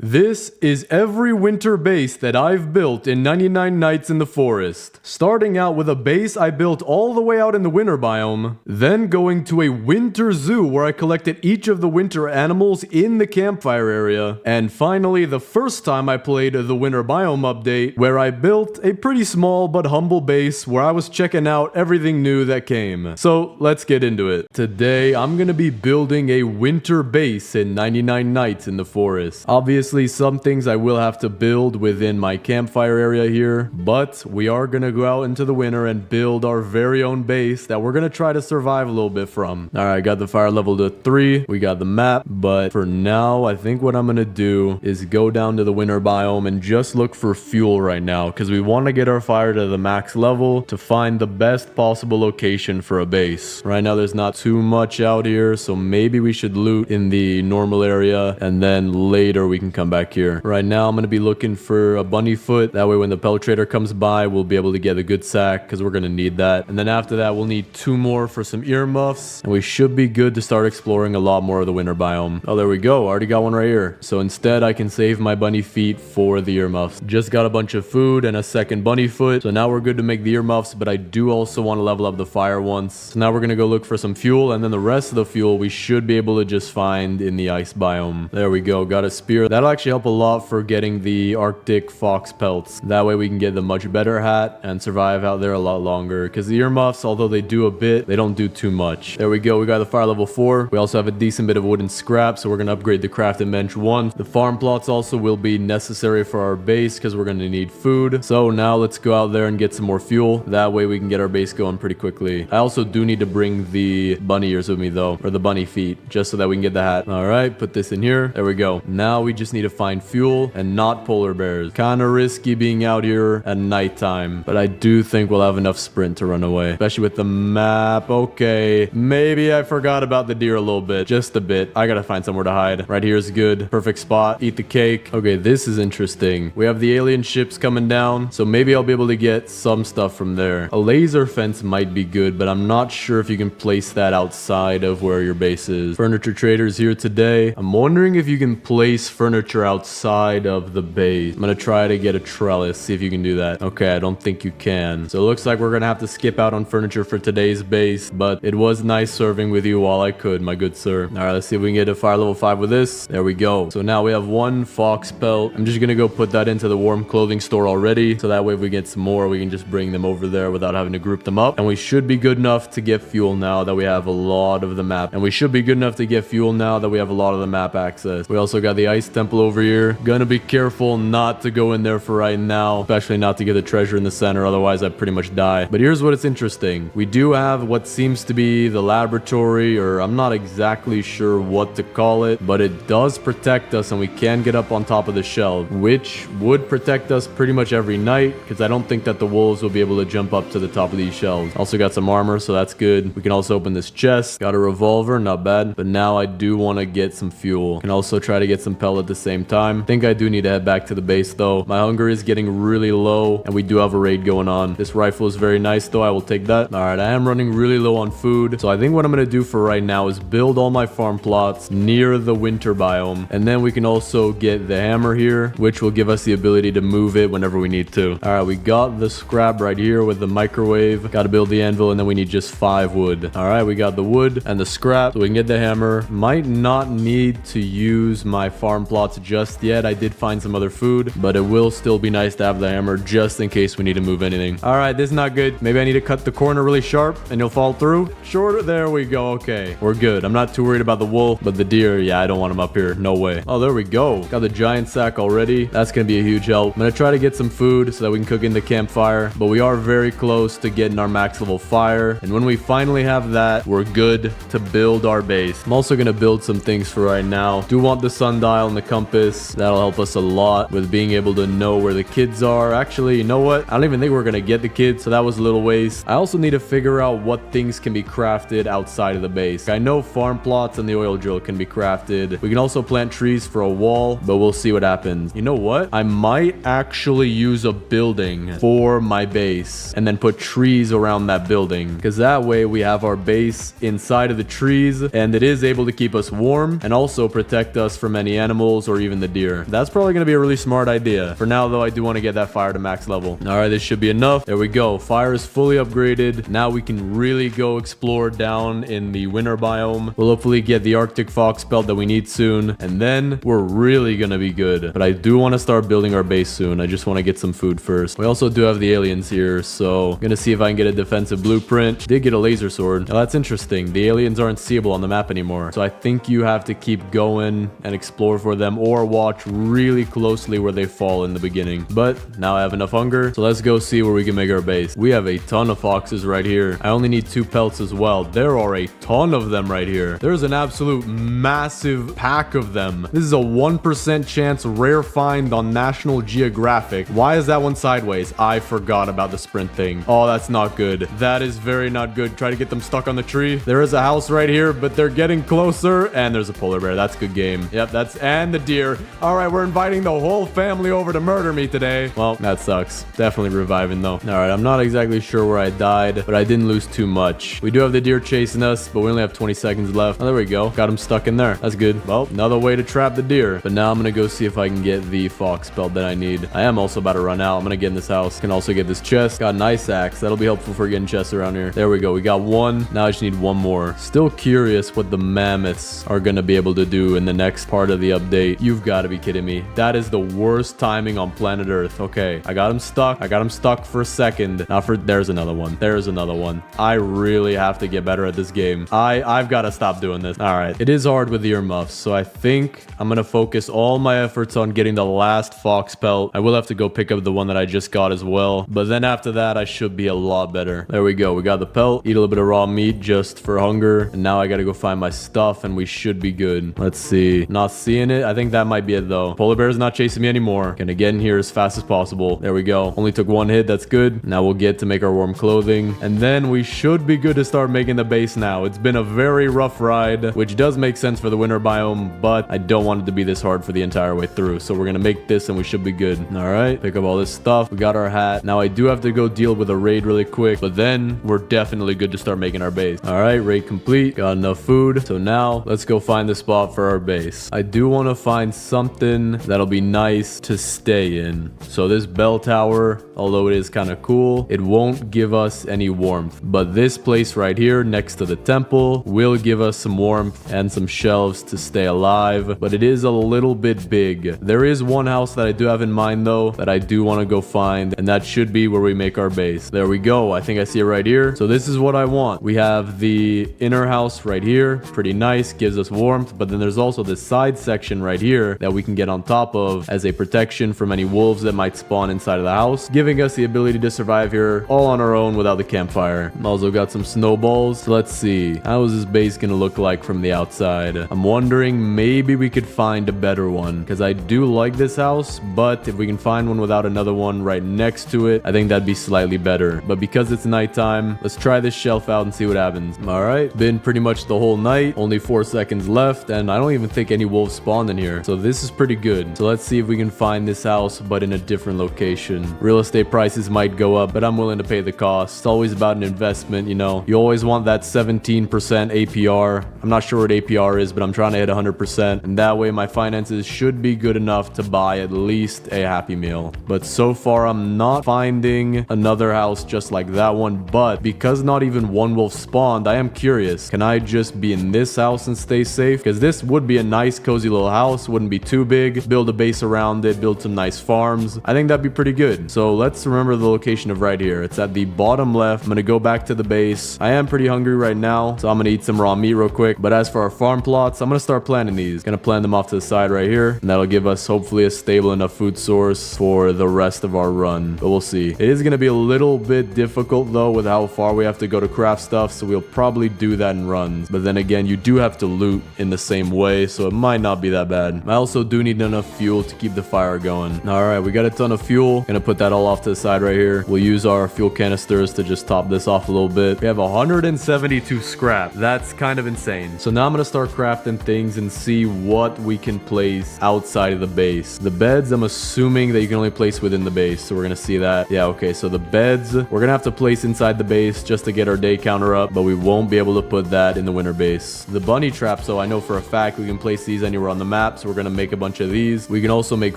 This is every winter base that I've built in 99 Nights in the Forest. Starting out with a base I built all the way out in the winter biome, then going to a winter zoo where I collected each of the winter animals in the campfire area, and finally the first time I played the winter biome update where I built a pretty small but humble base where I was checking out everything new that came. So let's get into it. Today I'm gonna be building a winter base in 99 Nights in the Forest. Obviously some things I will have to build within my campfire area here, but we are gonna go out into the winter and build our very own base that we're gonna try to survive a little bit from. Alright, got the fire level to 3, we got the map, but for now I think what I'm gonna do is go down to the winter biome and just look for fuel right now, because we want to get our fire to the max level to find the best possible location for a base. Right now there's not too much out here, so maybe we should loot in the normal area and then later we can come back here. Right now I'm going to be looking for a bunny foot. That way when the pelletrator comes by, we'll be able to get a good sack because we're going to need that. And then after that, we'll need 2 more for some earmuffs. And we should be good to start exploring a lot more of the winter biome. Oh, there we go. Already got one right here. So instead, I can save my bunny feet for the earmuffs. Just got a bunch of food and a second bunny foot. So now we're good to make the earmuffs, but I do also want to level up the fire once. So now we're going to go look for some fuel, and then the rest of the fuel we should be able to just find in the ice biome. There we go. Got a spear. That'll actually help a lot for getting the Arctic fox pelts. That way we can get the much better hat and survive out there a lot longer, because the earmuffs, although they do a bit, they don't do too much. There we go. We got the fire level 4. We also have a decent bit of wooden scrap, so we're going to upgrade the crafting bench 1. The farm plots also will be necessary for our base because we're going to need food. So now let's go out there and get some more fuel. That way we can get our base going pretty quickly. I also do need to bring the bunny ears with me though, or the bunny feet, just so that we can get the hat. All right, put this in here. There we go. Now we just need to find fuel and not polar bears. Kind of risky being out here at nighttime, but I do think we'll have enough sprint to run away, especially with the map. Okay, maybe I forgot about the deer a little bit, just a bit. I gotta find somewhere to hide. Right here is good. Perfect spot. Eat the cake. Okay, this is interesting. We have the alien ships coming down, so maybe I'll be able to get some stuff from there. A laser fence might be good, but I'm not sure if you can place that outside of where your base is. Furniture traders here today. I'm wondering if you can place furniture outside of the base. I'm gonna try to get a trellis, see if you can do that. Okay, I don't think you can. So it looks like we're gonna have to skip out on furniture for today's base, but it was nice serving with you while I could, my good sir. All right, let's see if we can get a fire level 5 with this. There we go. So now we have 1 fox pelt. I'm just gonna go put that into the warm clothing store already, so that way if we get some more, we can just bring them over there without having to group them up. And we should be good enough to get fuel now that we have a lot of the map. And we should be good enough to get fuel now that we have a lot of the map access. We also got the ice temple over here. Gonna be careful not to go in there for right now, especially not to get the treasure in the center, otherwise I'd pretty much die. But here's what it's interesting. We do have what seems to be the laboratory, or I'm not exactly sure what to call it, but it does protect us and we can get up on top of the shelf, which would protect us pretty much every night, because I don't think that the wolves will be able to jump up to the top of these shelves. Also got some armor, so that's good. We can also open this chest. Got a revolver, not bad. But now I do want to get some fuel. Can also try to get some pellet at the same time. I think I do need to head back to the base though. My hunger is getting really low and we do have a raid going on. This rifle is very nice though. I will take that. All right, I am running really low on food. So I think what I'm going to do for right now is build all my farm plots near the winter biome. And then we can also get the hammer here, which will give us the ability to move it whenever we need to. All right, we got the scrap right here with the microwave. Got to build the anvil and then we need just 5 wood. All right, we got the wood and the scrap, so we can get the hammer. Might not need to use my farm plots just yet. I did find some other food, but it will still be nice to have the hammer just in case we need to move anything. All right, this is not good. Maybe I need to cut the corner really sharp and you'll fall through. Shorter. There we go. Okay, we're good. I'm not too worried about the wolf, but the deer, yeah, I don't want them up here. No way. Oh, there we go. Got the giant sack already. That's gonna be a huge help. I'm gonna try to get some food so that we can cook in the campfire, but we are very close to getting our max level fire, and when we finally have that, we're good to build our base. I'm also gonna build some things for right now. Do want the sundial and the compass. That'll help us a lot with being able to know where the kids are. Actually, you know what? I don't even think we're gonna get the kids, so that was a little waste. I also need to figure out what things can be crafted outside of the base. I know farm plots and the oil drill can be crafted. We can also plant trees for a wall, but we'll see what happens. You know what? I might actually use a building for my base and then put trees around that building, because that way we have our base inside of the trees and it is able to keep us warm and also protect us from any animals wolves or even the deer. That's probably going to be a really smart idea. For now, though, I do want to get that fire to max level. All right, this should be enough. There we go. Fire is fully upgraded. Now we can really go explore down in the winter biome. We'll hopefully get the Arctic fox pelt that we need soon, and then we're really going to be good. But I do want to start building our base soon. I just want to get some food first. We also do have the aliens here, so I'm going to see if I can get a defensive blueprint. Did get a laser sword. Now that's interesting. The aliens aren't seeable on the map anymore, so I think you have to keep going and explore for them or watch really closely where they fall in the beginning. But now I have enough hunger, so let's go see where we can make our base. We have a ton of foxes right here. I only need 2 pelts as well. There are a ton of them right here. There's an absolute massive pack of them. This is a 1% chance rare find on National Geographic. Why is that one sideways? I forgot about the sprint thing. Oh, that's not good. That is very not good. Try to get them stuck on the tree. There is a house right here, but they're getting closer, and there's a polar bear. That's a good game. Yep, and the deer. All right, we're inviting the whole family over to murder me today. Well, that sucks. Definitely reviving though. All right, I'm not exactly sure where I died, but I didn't lose too much. We do have the deer chasing us, but we only have 20 seconds left. Oh, there we go. Got him stuck in there. That's good. Well, another way to trap the deer. But now I'm gonna go see if I can get the fox pelt that I need. I am also about to run out. I'm gonna get in this house. Can also get this chest. Got an ice axe. That'll be helpful for getting chests around here. There we go. We got one. Now I just need one more. Still curious what the mammoths are gonna be able to do in the next part of the update. You've got to be kidding me. That is the worst timing on planet Earth. Okay, I got him stuck. I got him stuck for a second. Now there's another one. There's another one. I really have to get better at this game. I've got to stop doing this. All right, it is hard with earmuffs, so I think I'm gonna focus all my efforts on getting the last fox pelt. I will have to go pick up the one that I just got as well, but then after that I should be a lot better. There we go. We got the pelt. Eat a little bit of raw meat just for hunger, and now I gotta go find my stuff and we should be good. Let's see. Not seeing it. I think that might be it though. Polar bear is not chasing me anymore. Gonna get in here as fast as possible. There we go. Only took 1 hit. That's good. Now we'll get to make our warm clothing, and then we should be good to start making the base now. It's been a very rough ride, which does make sense for the winter biome, but I don't want it to be this hard for the entire way through. So we're gonna make this and we should be good. All right, pick up all this stuff. We got our hat. Now I do have to go deal with a raid really quick, but then we're definitely good to start making our base. All right, raid complete. Got enough food. So now let's go find the spot for our base. I do want to find something that'll be nice to stay in. So this bell tower, although it is kind of cool, it won't give us any warmth, but this place right here next to the temple will give us some warmth and some shelves to stay alive, but it is a little bit big. There is one house that I do have in mind though that I do want to go find, and that should be where we make our base. There we go. I think I see it right here. So this is what I want. We have the inner house right here. Pretty nice. Gives us warmth, but then there's also this side section right here that we can get on top of as a protection from any wolves that might spawn inside of the house, giving us the ability to survive here all on our own without the campfire. Also got some snowballs. So let's see. How is this base gonna look like from the outside? I'm wondering maybe we could find a better one, because I do like this house, but if we can find one without another one right next to it, I think that'd be slightly better. But because it's nighttime, let's try this shelf out and see what happens. All right, been pretty much the whole night. Only 4 seconds left, and I don't even think any wolves spawned in here. So this is pretty good. So let's see if we can find this house, but in a different location. Real estate prices might go up, but I'm willing to pay the cost. It's always about an investment, you know. You always want that 17% APR. I'm not sure what APR is, but I'm trying to hit 100%. And that way my finances should be good enough to buy at least a Happy Meal. But so far, I'm not finding another house just like that one. But because not even one wolf spawned, I am curious. Can I just be in this house and stay safe? Because this would be a nice, cozy little house. Wouldn't be too big. Build a base around it. Build some nice farms. I think that'd be pretty good. So let's remember the location of right here. It's at the bottom left. I'm going to go back to the base. I am pretty hungry right now, so I'm going to eat some raw meat real quick. But as for our farm plots, I'm going to start planting these. Going to plant them off to the side right here. And that'll give us hopefully a stable enough food source for the rest of our run. But we'll see. It is going to be a little bit difficult though with how far we have to go to craft stuff. So we'll probably do that in runs. But then again, you do have to loot in the same way, so it might not be that bad. I also do need enough fuel to keep the fire going. All right, we got a ton of fuel. Gonna put that all off to the side right here. We'll use our fuel canisters to just top this off a little bit. We have 172 scrap. That's kind of insane. So now I'm gonna start crafting things and see what we can place outside of the base. The beds, I'm assuming that you can only place within the base, so we're gonna see that. Yeah, okay, so the beds we're gonna have to place inside the base just to get our day counter up, but we won't be able to put that in the winter base. The bunny traps, though, I know for a fact we can place these anywhere on the map, traps. We're gonna make a bunch of these. We can also make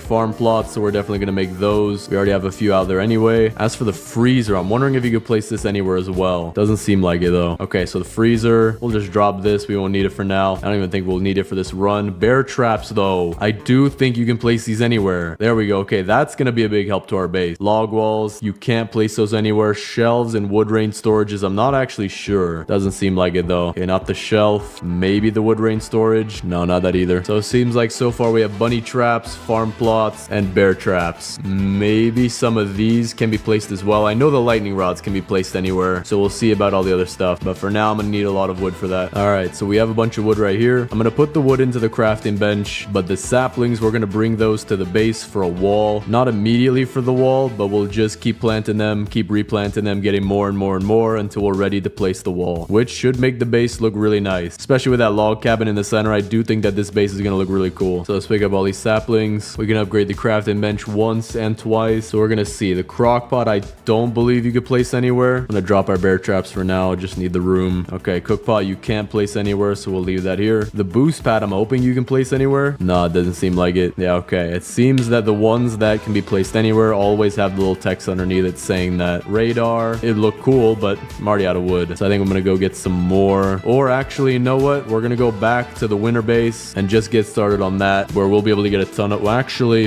farm plots, so we're definitely gonna make those. We already have a few out there anyway. As for the freezer, I'm wondering if you could place this anywhere as well. Doesn't seem like it though. Okay, so the freezer, we'll just drop this. We won't need it for now. I don't even think we'll need it for this run. Bear traps though, I do think you can place these anywhere. There we go. Okay, that's gonna be a big help to our base. Log walls, you can't place those anywhere. Shelves and wood rain storages, I'm not actually sure. Doesn't seem like it though. Okay, not the shelf. Maybe the wood rain storage. No, not that either. So it seems like so far we have bunny traps, farm plots, and bear traps. Maybe some of these can be placed as well. I know the lightning rods can be placed anywhere, so we'll see about all the other stuff. But for now, I'm gonna need a lot of wood for that. All right, so we have a bunch of wood right here. I'm gonna put the wood into the crafting bench, but the saplings, we're gonna bring those to the base for a wall. Not immediately for the wall, but we'll just keep planting them, keep replanting them, getting more and more and more until we're ready to place the wall, which should make the base look really nice. Especially with that log cabin in the center, I do think that this base is gonna look really cool. So let's pick up all these saplings. We can upgrade the crafting bench once and twice. So we're gonna see the crock pot. I don't believe you could place anywhere. I'm gonna drop our bear traps for now. Just need the room. Okay, cook pot you can't place anywhere, so we'll leave that here. The boost pad, I'm hoping you can place anywhere. No, it doesn't seem like it. Yeah, okay. It seems that the ones that can be placed anywhere always have the little text underneath it saying that radar. It looked cool, but I'm already out of wood. So I think I'm gonna go get some more. Or actually, you know what? We're gonna go back to the winter base and just get started on that, where we'll be able to get a ton of... Well, actually,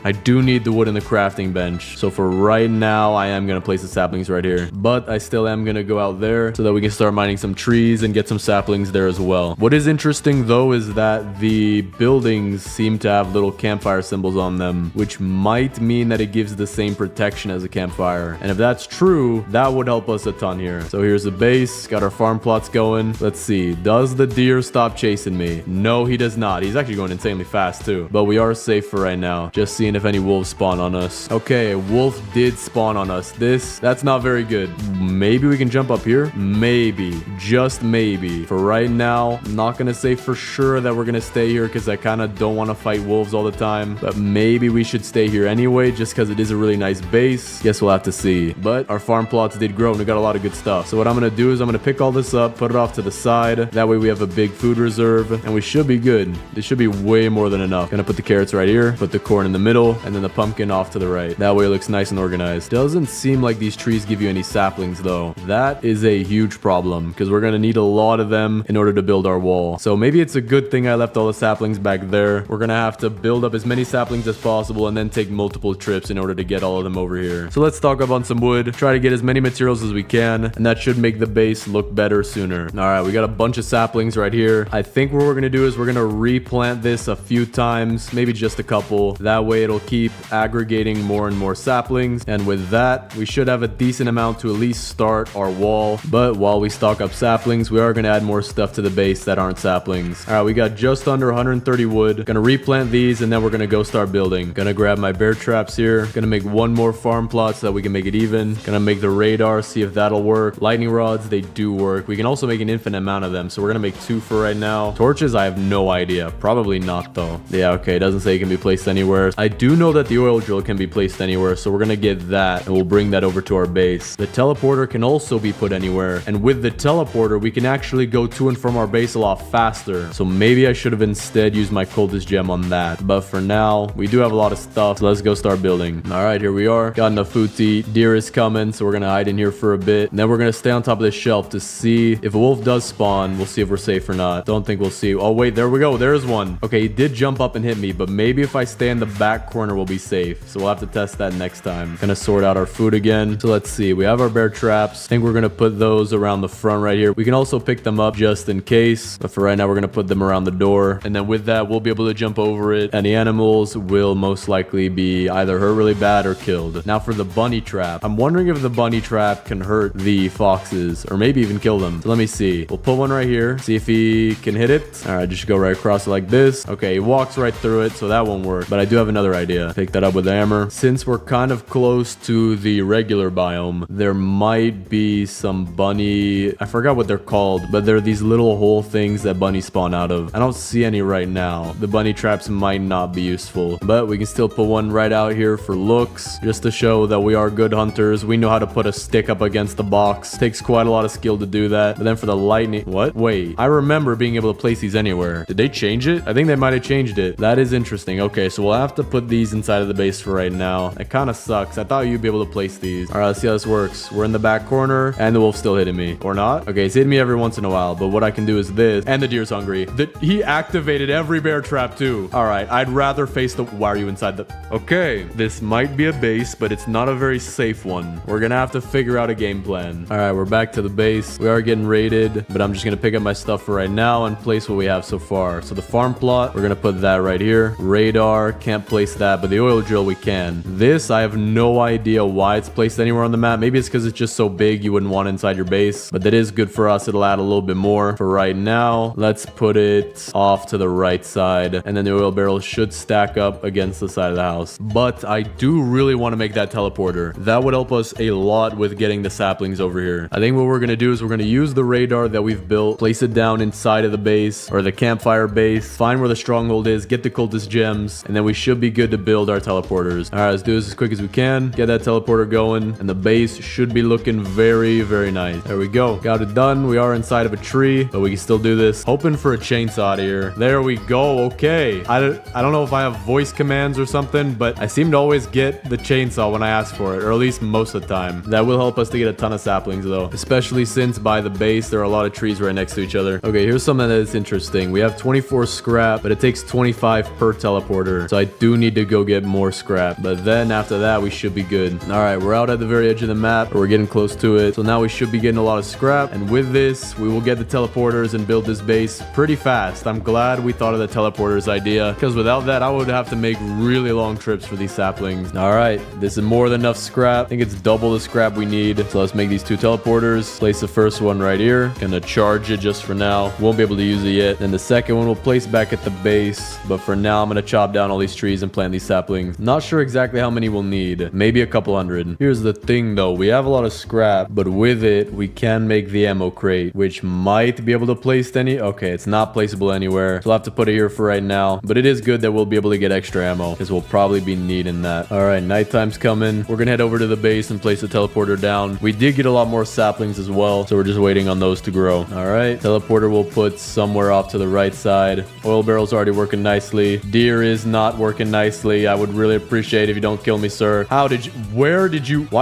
I do need the wood in the crafting bench. So for right now, I am gonna place the saplings right here. But I still am gonna go out there so that we can start mining some trees and get some saplings there as well. What is interesting though is that the buildings seem to have little campfire symbols on them, which might mean that it gives the same protection as a campfire. And if that's true, that would help us a ton here. So here's the base, got our farm plots going. Let's see, does the deer stop chasing me? No, he does not. He's actually going insanely fast too. But we are safe for right now. Just seeing if any wolves spawn on us. Okay, a wolf did spawn on us. That's not very good. Maybe we can jump up here? Maybe. Just maybe. For right now, I'm not gonna say for sure that we're gonna stay here because I kind of don't want to fight wolves all the time. But maybe we should stay here anyway just because it is a really nice base. Guess we'll have to see. But our farm plots did grow and we got a lot of good stuff. So what I'm gonna do is I'm gonna pick all this up, put it off to the side. That way we have a big food reserve and we should be good. This should be way more than enough. Gonna put the carrots right here, put the corn in the middle, and then the pumpkin off to the right. That way it looks nice and organized. Doesn't seem like these trees give you any saplings though. That is a huge problem because we're gonna need a lot of them in order to build our wall. So maybe it's a good thing I left all the saplings back there. We're gonna have to build up as many saplings as possible and then take multiple trips in order to get all of them over here. So let's stock up on some wood, try to get as many materials as we can, and that should make the base look better sooner. All right, we got a bunch of saplings right here. I think what we're gonna do is we're gonna replant this a few times, maybe just a couple. That way it'll keep aggregating more and more saplings. And with that, we should have a decent amount to at least start our wall. But while we stock up saplings, we are gonna add more stuff to the base that aren't saplings. All right, we got just under 130 wood. Gonna replant these and then we're gonna go start building. Gonna grab my bear traps here. Gonna make one more farm plot so that we can make it even. Gonna make the radar, see if that'll work. Lightning rods, they do work. We can also make an infinite amount of them. So we're gonna make 2 for right now. Torches, I have no idea. Probably not though. Yeah, okay, it doesn't say it can be placed anywhere. I do know that the oil drill can be placed anywhere, so we're gonna get that and we'll bring that over to our base. The teleporter can also be put anywhere, and with the teleporter we can actually go to and from our base a lot faster. So maybe I should have instead used my coldest gem on that, but for now we do have a lot of stuff, so let's go start building. All right, here we are. Got enough food to eat. Deer is coming, so we're gonna hide in here for a bit, and then we're gonna stay on top of this shelf to see if a wolf does spawn. We'll see if we're safe or not. Don't think we'll see. Oh wait, there we go. There's one. Okay, he did jump up and hit me, but maybe if I stay in the back corner we'll be safe. So we'll have to test that next time. Gonna sort out our food again. So let's see. We have our bear traps. I think we're gonna put those around the front right here. We can also pick them up just in case, but for right now we're gonna put them around the door, and then with that we'll be able to jump over it and the animals will most likely be either hurt really bad or killed. Now for the bunny trap, I'm wondering if the bunny trap can hurt the foxes or maybe even kill them. So let me see. We'll put one right here, see if he can hit it. All right, just go right across it like this. Okay, he walks right through it, so that won't work, but I do have another idea. Pick that up with the hammer. Since we're kind of close to the regular biome, there might be some bunny, I forgot what they're called, but they're these little hole things that bunnies spawn out of. I don't see any right now. The bunny traps might not be useful, but we can still put one right out here for looks, just to show that we are good hunters. We know how to put a stick up against the box. Takes quite a lot of skill to do that. But then for the lightning, what? Wait, I remember being able to place these anywhere. Did they change it? think they might have changed it. That is interesting. Okay, so we'll have to put these inside of the base for right now. It kind of sucks. I thought you'd be able to place these. All right, let's see how this works. We're in the back corner, and the wolf's still hitting me. Or not? Okay, he's hitting me every once in a while, but what I can do is this. And the deer's hungry. He activated every bear trap, too. All right, I'd rather face the... Why are you inside the... Okay, this might be a base, but it's not a very safe one. We're gonna have to figure out a game plan. All right, we're back to the base. We are getting raided, but I'm just gonna pick up my stuff for right now and place what we have so far. So the farm plot, we're gonna put that right here. Radar, can't place that, but the oil drill we can. This, I have no idea why it's placed anywhere on the map. Maybe it's because it's just so big you wouldn't want it inside your base, but that is good for us. It'll add a little bit more. For right now, let's put it off to the right side, and then the oil barrels should stack up against the side of the house. But I do really want to make that teleporter. That would help us a lot with getting the saplings over here. I think what we're gonna do is we're gonna use the radar that we've built, place it down inside of the base or the campfire base, find where the stronghold is, get the cultist gems, and then we should be good to build our teleporters. All right, let's do this as quick as we can, get that teleporter going, and the base should be looking very, very nice. There we go. Got it done. We are inside of a tree, but we can still do this. Hoping for a chainsaw here. There we go. Okay. I don't know if I have voice commands or something, but I seem to always get the chainsaw when I ask for it, or at least most of the time. That will help us to get a ton of saplings though, especially since by the base there are a lot of trees right next to each other. Okay, here's something that is interesting. We have 24 scrap, but it takes 25 per teleporter, so I do need to go get more scrap, but then after that we should be good. All right, we're out at the very edge of the map, or we're getting close to it, so now we should be getting a lot of scrap, and with this we will get the teleporters and build this base pretty fast. I'm glad we thought of the teleporters idea, because without that I would have to make really long trips for these saplings. All right, this is more than enough scrap. I think it's double the scrap we need, so let's make these two teleporters. Place the first one right here. Gonna charge it just for now. Won't be able to use it yet. Then the second one we'll place back at the base, but for now I'm gonna chop down all these trees and plant these saplings. Not sure exactly how many we'll need. Maybe a couple hundred. Here's the thing though, we have a lot of scrap, but with it we can make the ammo crate, which might be able to place any... Okay, it's not placeable anywhere, so I'll have to put it here for right now, but it is good that we'll be able to get extra ammo, because we'll probably be needing that. All right, nighttime's coming. We're gonna head over to the base and place the teleporter down. We did get a lot more saplings as well, so we're just waiting on those to grow. All right, teleporter we'll put somewhere off to the right side. Oil barrel's already working nicely. Deer is not working nicely. I would really appreciate if you don't kill me, sir. Why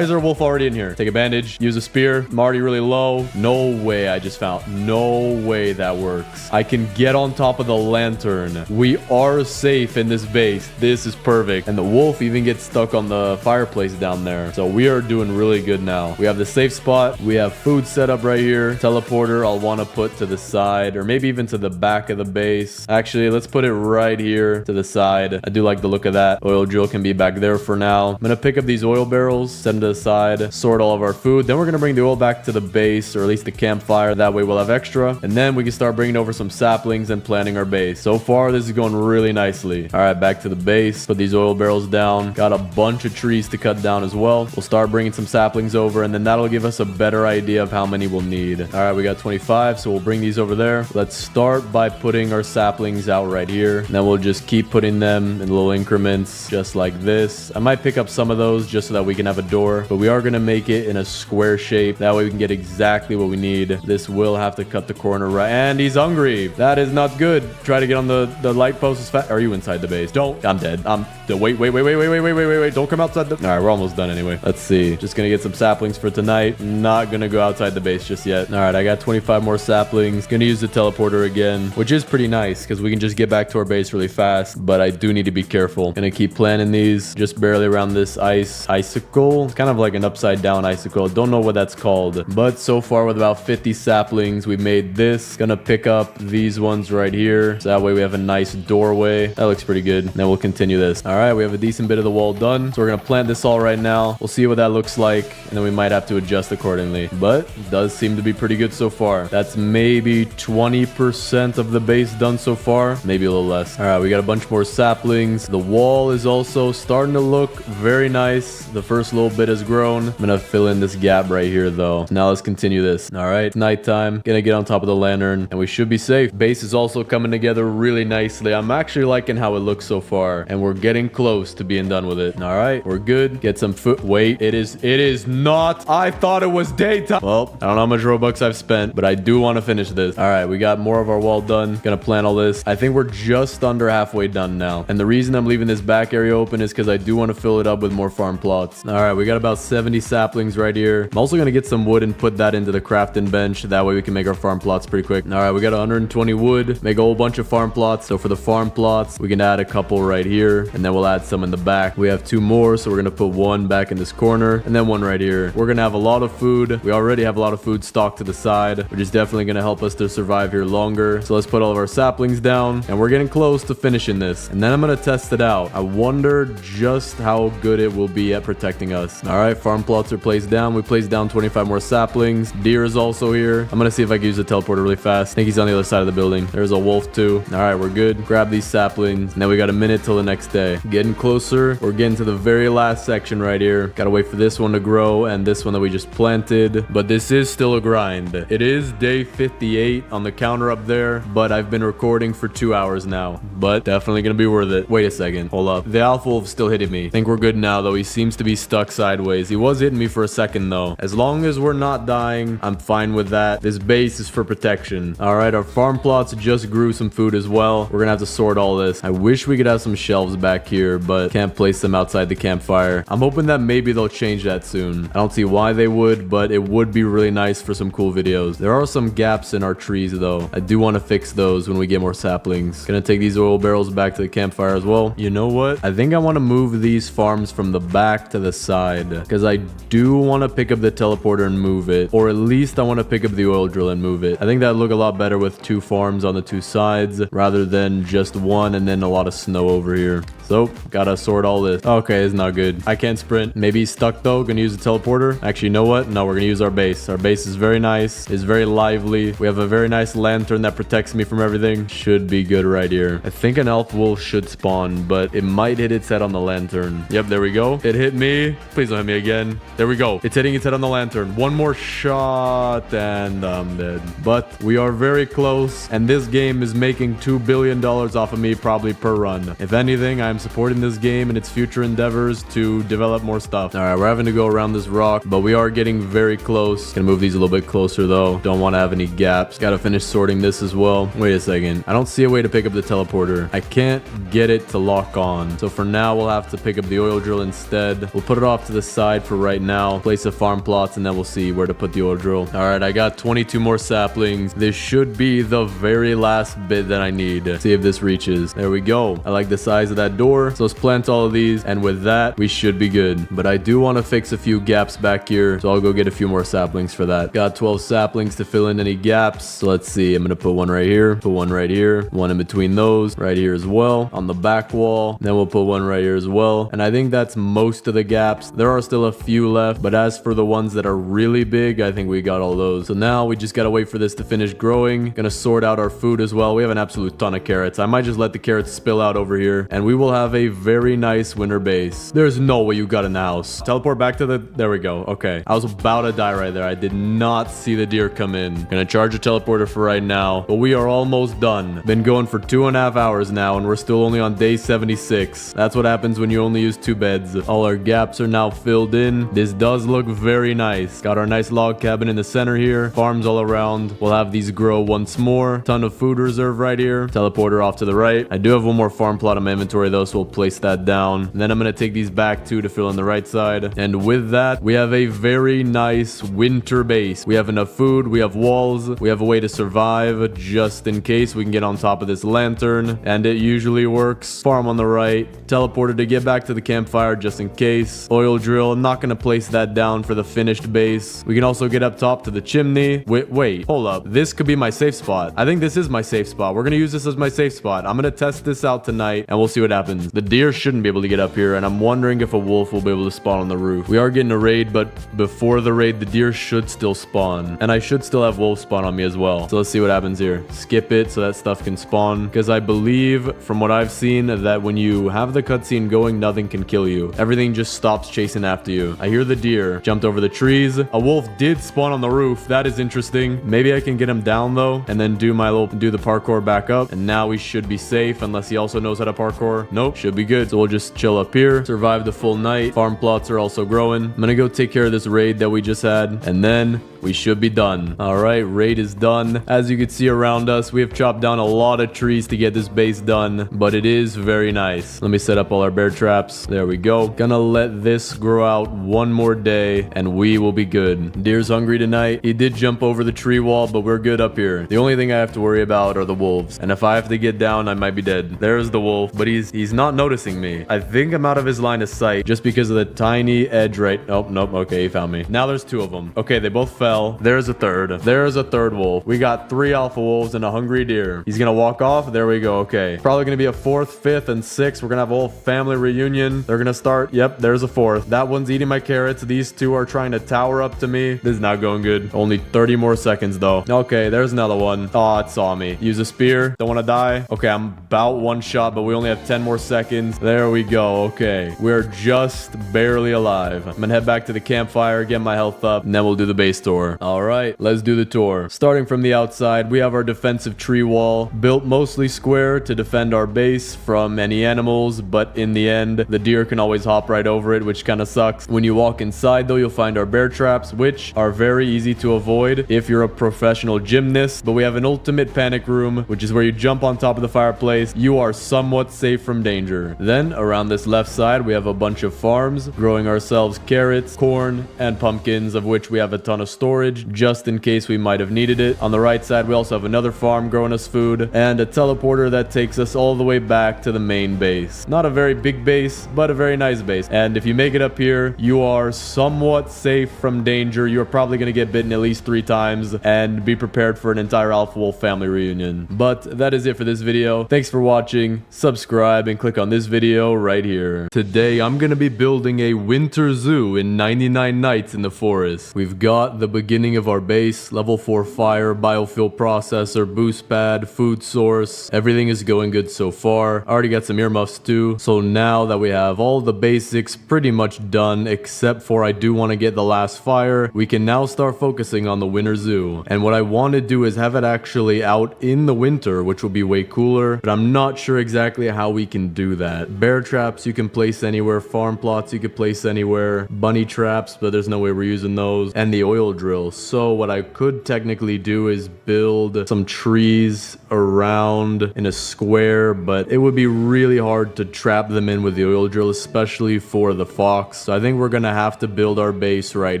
is there a wolf already in here? Take a bandage, use a spear. I'm already really low. No way I just found. No way that works. I can get on top of the lantern. We are safe in this base. This is perfect. And the wolf even gets stuck on the fireplace down there. So we are doing really good now. We have the safe spot. We have food set up right here. Teleporter I'll want to put to the side, or maybe even to the back of the base. Actually, let's put it right here to the side. I do like the look of that. Oil drill can be back there for now. I'm gonna pick up these oil barrels, set them to the side, sort all of our food. Then we're gonna bring the oil back to the base, or at least the campfire. That way we'll have extra, and then we can start bringing over some saplings and planting our base. So far this is going really nicely. All right, back to the base. Put these oil barrels down. Got a bunch of trees to cut down as well. We'll start bringing some saplings over, and then that'll give us a better idea of how many we'll need. All right, we got 25, so we'll bring these over there. Let's start by putting our saplings out right here, and then we'll just keep putting them in little increments just like this. I might pick up some of those just so that we can have a door, but we are going to make it in a square shape. That way we can get exactly what we need. This will have to cut the corner right, and he's hungry. That is not good. Try to get on the light post as fast. Are you inside the base? Don't. I'm dead. Wait. Don't come outside the... All right, we're almost done anyway. Let's see. Just gonna get some saplings for tonight. Not gonna go outside the base just yet. All right, I got 25 more saplings. Gonna use the teleporter again, which is pretty nice because we can just get back to our base really fast, but I do need to be careful. Gonna keep planting these just barely around this icicle. It's kind of like an upside down icicle. Don't know what that's called, but so far with about 50 saplings, we made this. Gonna pick up these ones right here, so that way we have a nice doorway. That looks pretty good. Then we'll continue this. All right, we have a decent bit of the wall done, so we're gonna plant this all right now. We'll see what that looks like, and then we might have to adjust accordingly, but it does seem to be pretty good so far. That's maybe 20% of the base done so far, maybe a little less. All right, we got a bunch more saplings. The wall is also starting to look very nice. The first little bit has grown. I'm gonna fill in this gap right here though. Now let's continue this. All right, nighttime. Gonna get on top of the lantern, and we should be safe. Base is also coming together really nicely. I'm actually liking how it looks so far, and we're getting close to being done with it. All right, we're good. Get some food. Wait, it is not. I thought it was daytime. Well, I don't know how much Robux I've spent, but I do want to finish this. All right, we got more of our wall done. Gonna plant all this. this. I think we're just under halfway done now. And the reason I'm leaving this back area open is because I do want to fill it up with more farm plots. All right, we got about 70 saplings right here. I'm also going to get some wood and put that into the crafting bench. That way we can make our farm plots pretty quick. All right, we got 120 wood. Make a whole bunch of farm plots. So for the farm plots, we can add a couple right here. And then we'll add some in the back. We have 2 more. So we're going to put 1 back in this corner. And then 1 right here. We're going to have a lot of food. We already have a lot of food stocked to the side, which is definitely going to help us to survive here longer. So let's put all of our saplings down. And we're getting close to finishing this. And then I'm going to test it out. I wonder just how good it will be at protecting us. All right, farm plots are placed down. We placed down 25 more saplings. Deer is also here. I'm going to see if I can use the teleporter really fast. I think he's on the other side of the building. There's a wolf too. All right, we're good. Grab these saplings. And then we got a minute till the next day. Getting closer. We're getting to the very last section right here. Got to wait for this one to grow and this one that we just planted. But this is still a grind. It is day 58 on the counter up there, but I've been recording for 2 hours now. But definitely going to be worth it. Wait a second. Hold up. The alpha wolf still hitting me. I think we're good now, though. He seems to be stuck sideways. He was hitting me for a second, though. As long as we're not dying, I'm fine with that. This base is for protection. All right, our farm plots just grew some food as well. We're going to have to sort all this. I wish we could have some shelves back here, but can't place them outside the campfire. I'm hoping that maybe they'll change that soon. I don't see why they would, but it would be really nice for some cool videos. There are some gaps in our trees, though. I do want to fix those when we get more saplings. Gonna take these oil barrels back to the campfire as well. You know what? I think I want to move these farms from the back to the side because I do want to pick up the teleporter and move it, or at least I want to pick up the oil drill and move it. I think that'd look a lot better with 2 farms on the 2 sides rather than just 1 and then a lot of snow over here. So, gotta sort all this. Okay, it's not good. I can't sprint. Maybe he's stuck though. Gonna use the teleporter. Actually, you know what? No, we're gonna use our base. Our base is very nice. It's very lively. We have a very nice lantern that protects me from everything. Should be good right here. I think an elf wolf should spawn, but it might hit its head on the lantern. Yep, there we go. It hit me. Please don't hit me again. There we go. It's hitting its head on the lantern. 1 more shot and I'm dead. But we are very close, and this game is making $2 billion off of me probably per run. If anything, I'm supporting this game and its future endeavors to develop more stuff. All right, we're having to go around this rock, but we are getting very close. Gonna move these a little bit closer though. Don't want to have any gaps. Gotta finish sorting this as well. Wait a second. I don't see a way to pick up the teleporter. I can't get it to lock on. So for now, we'll have to pick up the oil drill instead. We'll put it off to the side for right now. Place the farm plots, and then we'll see where to put the oil drill. All right, I got 22 more saplings. This should be the very last bit that I need. See if this reaches. There we go. I like the size of that door. So let's plant all of these, and with that, we should be good. But I do want to fix a few gaps back here, so I'll go get a few more saplings for that. Got 12 saplings to fill in any gaps. So let's see. I'm gonna put 1 right here, put 1 right here, 1 in between those, right here as well, on the back wall. Then we'll put 1 right here as well. And I think that's most of the gaps. There are still a few left, but as for the ones that are really big, I think we got all those. So now we just gotta wait for this to finish growing. Gonna sort out our food as well. We have an absolute ton of carrots. I might just let the carrots spill out over here, and we will have a very nice winter base. There's no way you got in the house. Teleport back to the... There we go. Okay. I was about to die right there. I did not see the deer come in. Gonna charge a teleporter for right now, but we are almost done. Been going for 2.5 hours now, and we're still only on day 76. That's what happens when you only use 2 beds. All our gaps are now filled in. This does look very nice. Got our nice log cabin in the center here. Farms all around. We'll have these grow once more. Ton of food reserve right here. Teleporter off to the right. I do have 1 more farm plot in my inventory though, so we'll place that down. And then I'm going to take these back too to fill in the right side. And with that, we have a very nice winter base. We have enough food. We have walls. We have a way to survive just in case we can get on top of this lantern. And it usually works. Farm on the right. Teleporter to get back to the campfire just in case. Oil drill. I'm not going to place that down for the finished base. We can also get up top to the chimney. Wait, hold up. This could be my safe spot. I think this is my safe spot. We're going to use this as my safe spot. I'm going to test this out tonight and we'll see what happens. The deer shouldn't be able to get up here, and I'm wondering if a wolf will be able to spawn on the roof. We are getting a raid, but before the raid, the deer should still spawn, and I should still have wolves spawn on me as well. So let's see what happens here. Skip it so that stuff can spawn, because I believe from what I've seen that when you have the cutscene going, nothing can kill you. Everything just stops chasing after you. I hear the deer jumped over the trees. A wolf did spawn on the roof. That is interesting. Maybe I can get him down though, and then do the parkour back up, and now we should be safe unless he also knows how to parkour. Nope, should be good. So we'll just chill up here, survive the full night. Farm plots are also growing. I'm gonna go take care of this raid that we just had, and then We should be done. All right, raid is done. As you can see around us, we have chopped down a lot of trees to get this base done, but it is very nice. Let me set up all our bear traps. There we go. Gonna let this grow out one more day and we will be good. Deer's hungry tonight. He did jump over the tree wall, but we're good up here. The only thing I have to worry about are the wolves, and if I have to get down, I might be dead. There's the wolf, but he's not noticing me. I think I'm out of his line of sight just because of the tiny edge right. Nope. Okay, he found me. Now there's 2 of them. Okay, they both fell. There's a third. There's a third wolf. We got 3 alpha wolves and a hungry deer. He's gonna walk off. There we go. Okay. Probably gonna be a 4th, 5th, and 6th. We're gonna have a whole family reunion. They're gonna start. Yep, there's a 4th. That one's eating my carrots. These 2 are trying to tower up to me. This is not going good. Only 30 more seconds though. Okay, there's another one. Oh, it saw me. Use a spear. Don't want to die. Okay, I'm about 1 shot, but we only have 10 more seconds. There we go. Okay. We're just barely alive. I'm gonna head back to the campfire, get my health up, and then we'll do the base tour. All right, let's do the tour. Starting from the outside, we have our defensive tree wall, built mostly square to defend our base from any animals, but in the end, the deer can always hop right over it, which kind of sucks. When you walk inside, though, you'll find our bear traps, which are very easy to avoid if you're a professional gymnast, but we have an ultimate panic room, which is where you jump on top of the fireplace. You are somewhat safe from danger. Then, around this left side, we have a bunch of farms, growing ourselves carrots, corn, and pumpkins, of which we have a ton of storage just in case we might have needed it. On the right side, we also have another farm growing us food and a teleporter that takes us all the way back to the main base. Not a very big base, but a very nice base. And if you make it up here, you are somewhat safe from danger. You're probably going to get bitten at least 3 times and be prepared for an entire Alpha Wolf family reunion. But that is it for this video. Thanks for watching. Subscribe and click on this video right here. Today, I'm going to be building a winter zoo in 99 Nights in the Forest. We've got the beginning of our base, level 4 fire, biofuel processor, boost pad, food source. Everything is going good so far. I already got some earmuffs too. So now that we have all the basics pretty much done, except for I do want to get the last fire, we can now start focusing on the winter zoo. And what I want to do is have it actually out in the winter, which will be way cooler, but I'm not sure exactly how we can do that. Bear traps you can place anywhere, farm plots you can place anywhere, bunny traps, but there's no way we're using those, and the oil drill. So what I could technically do is build some trees around in a square, but it would be really hard to trap them in with the oil drill, especially for the fox. So I think we're gonna have to build our base right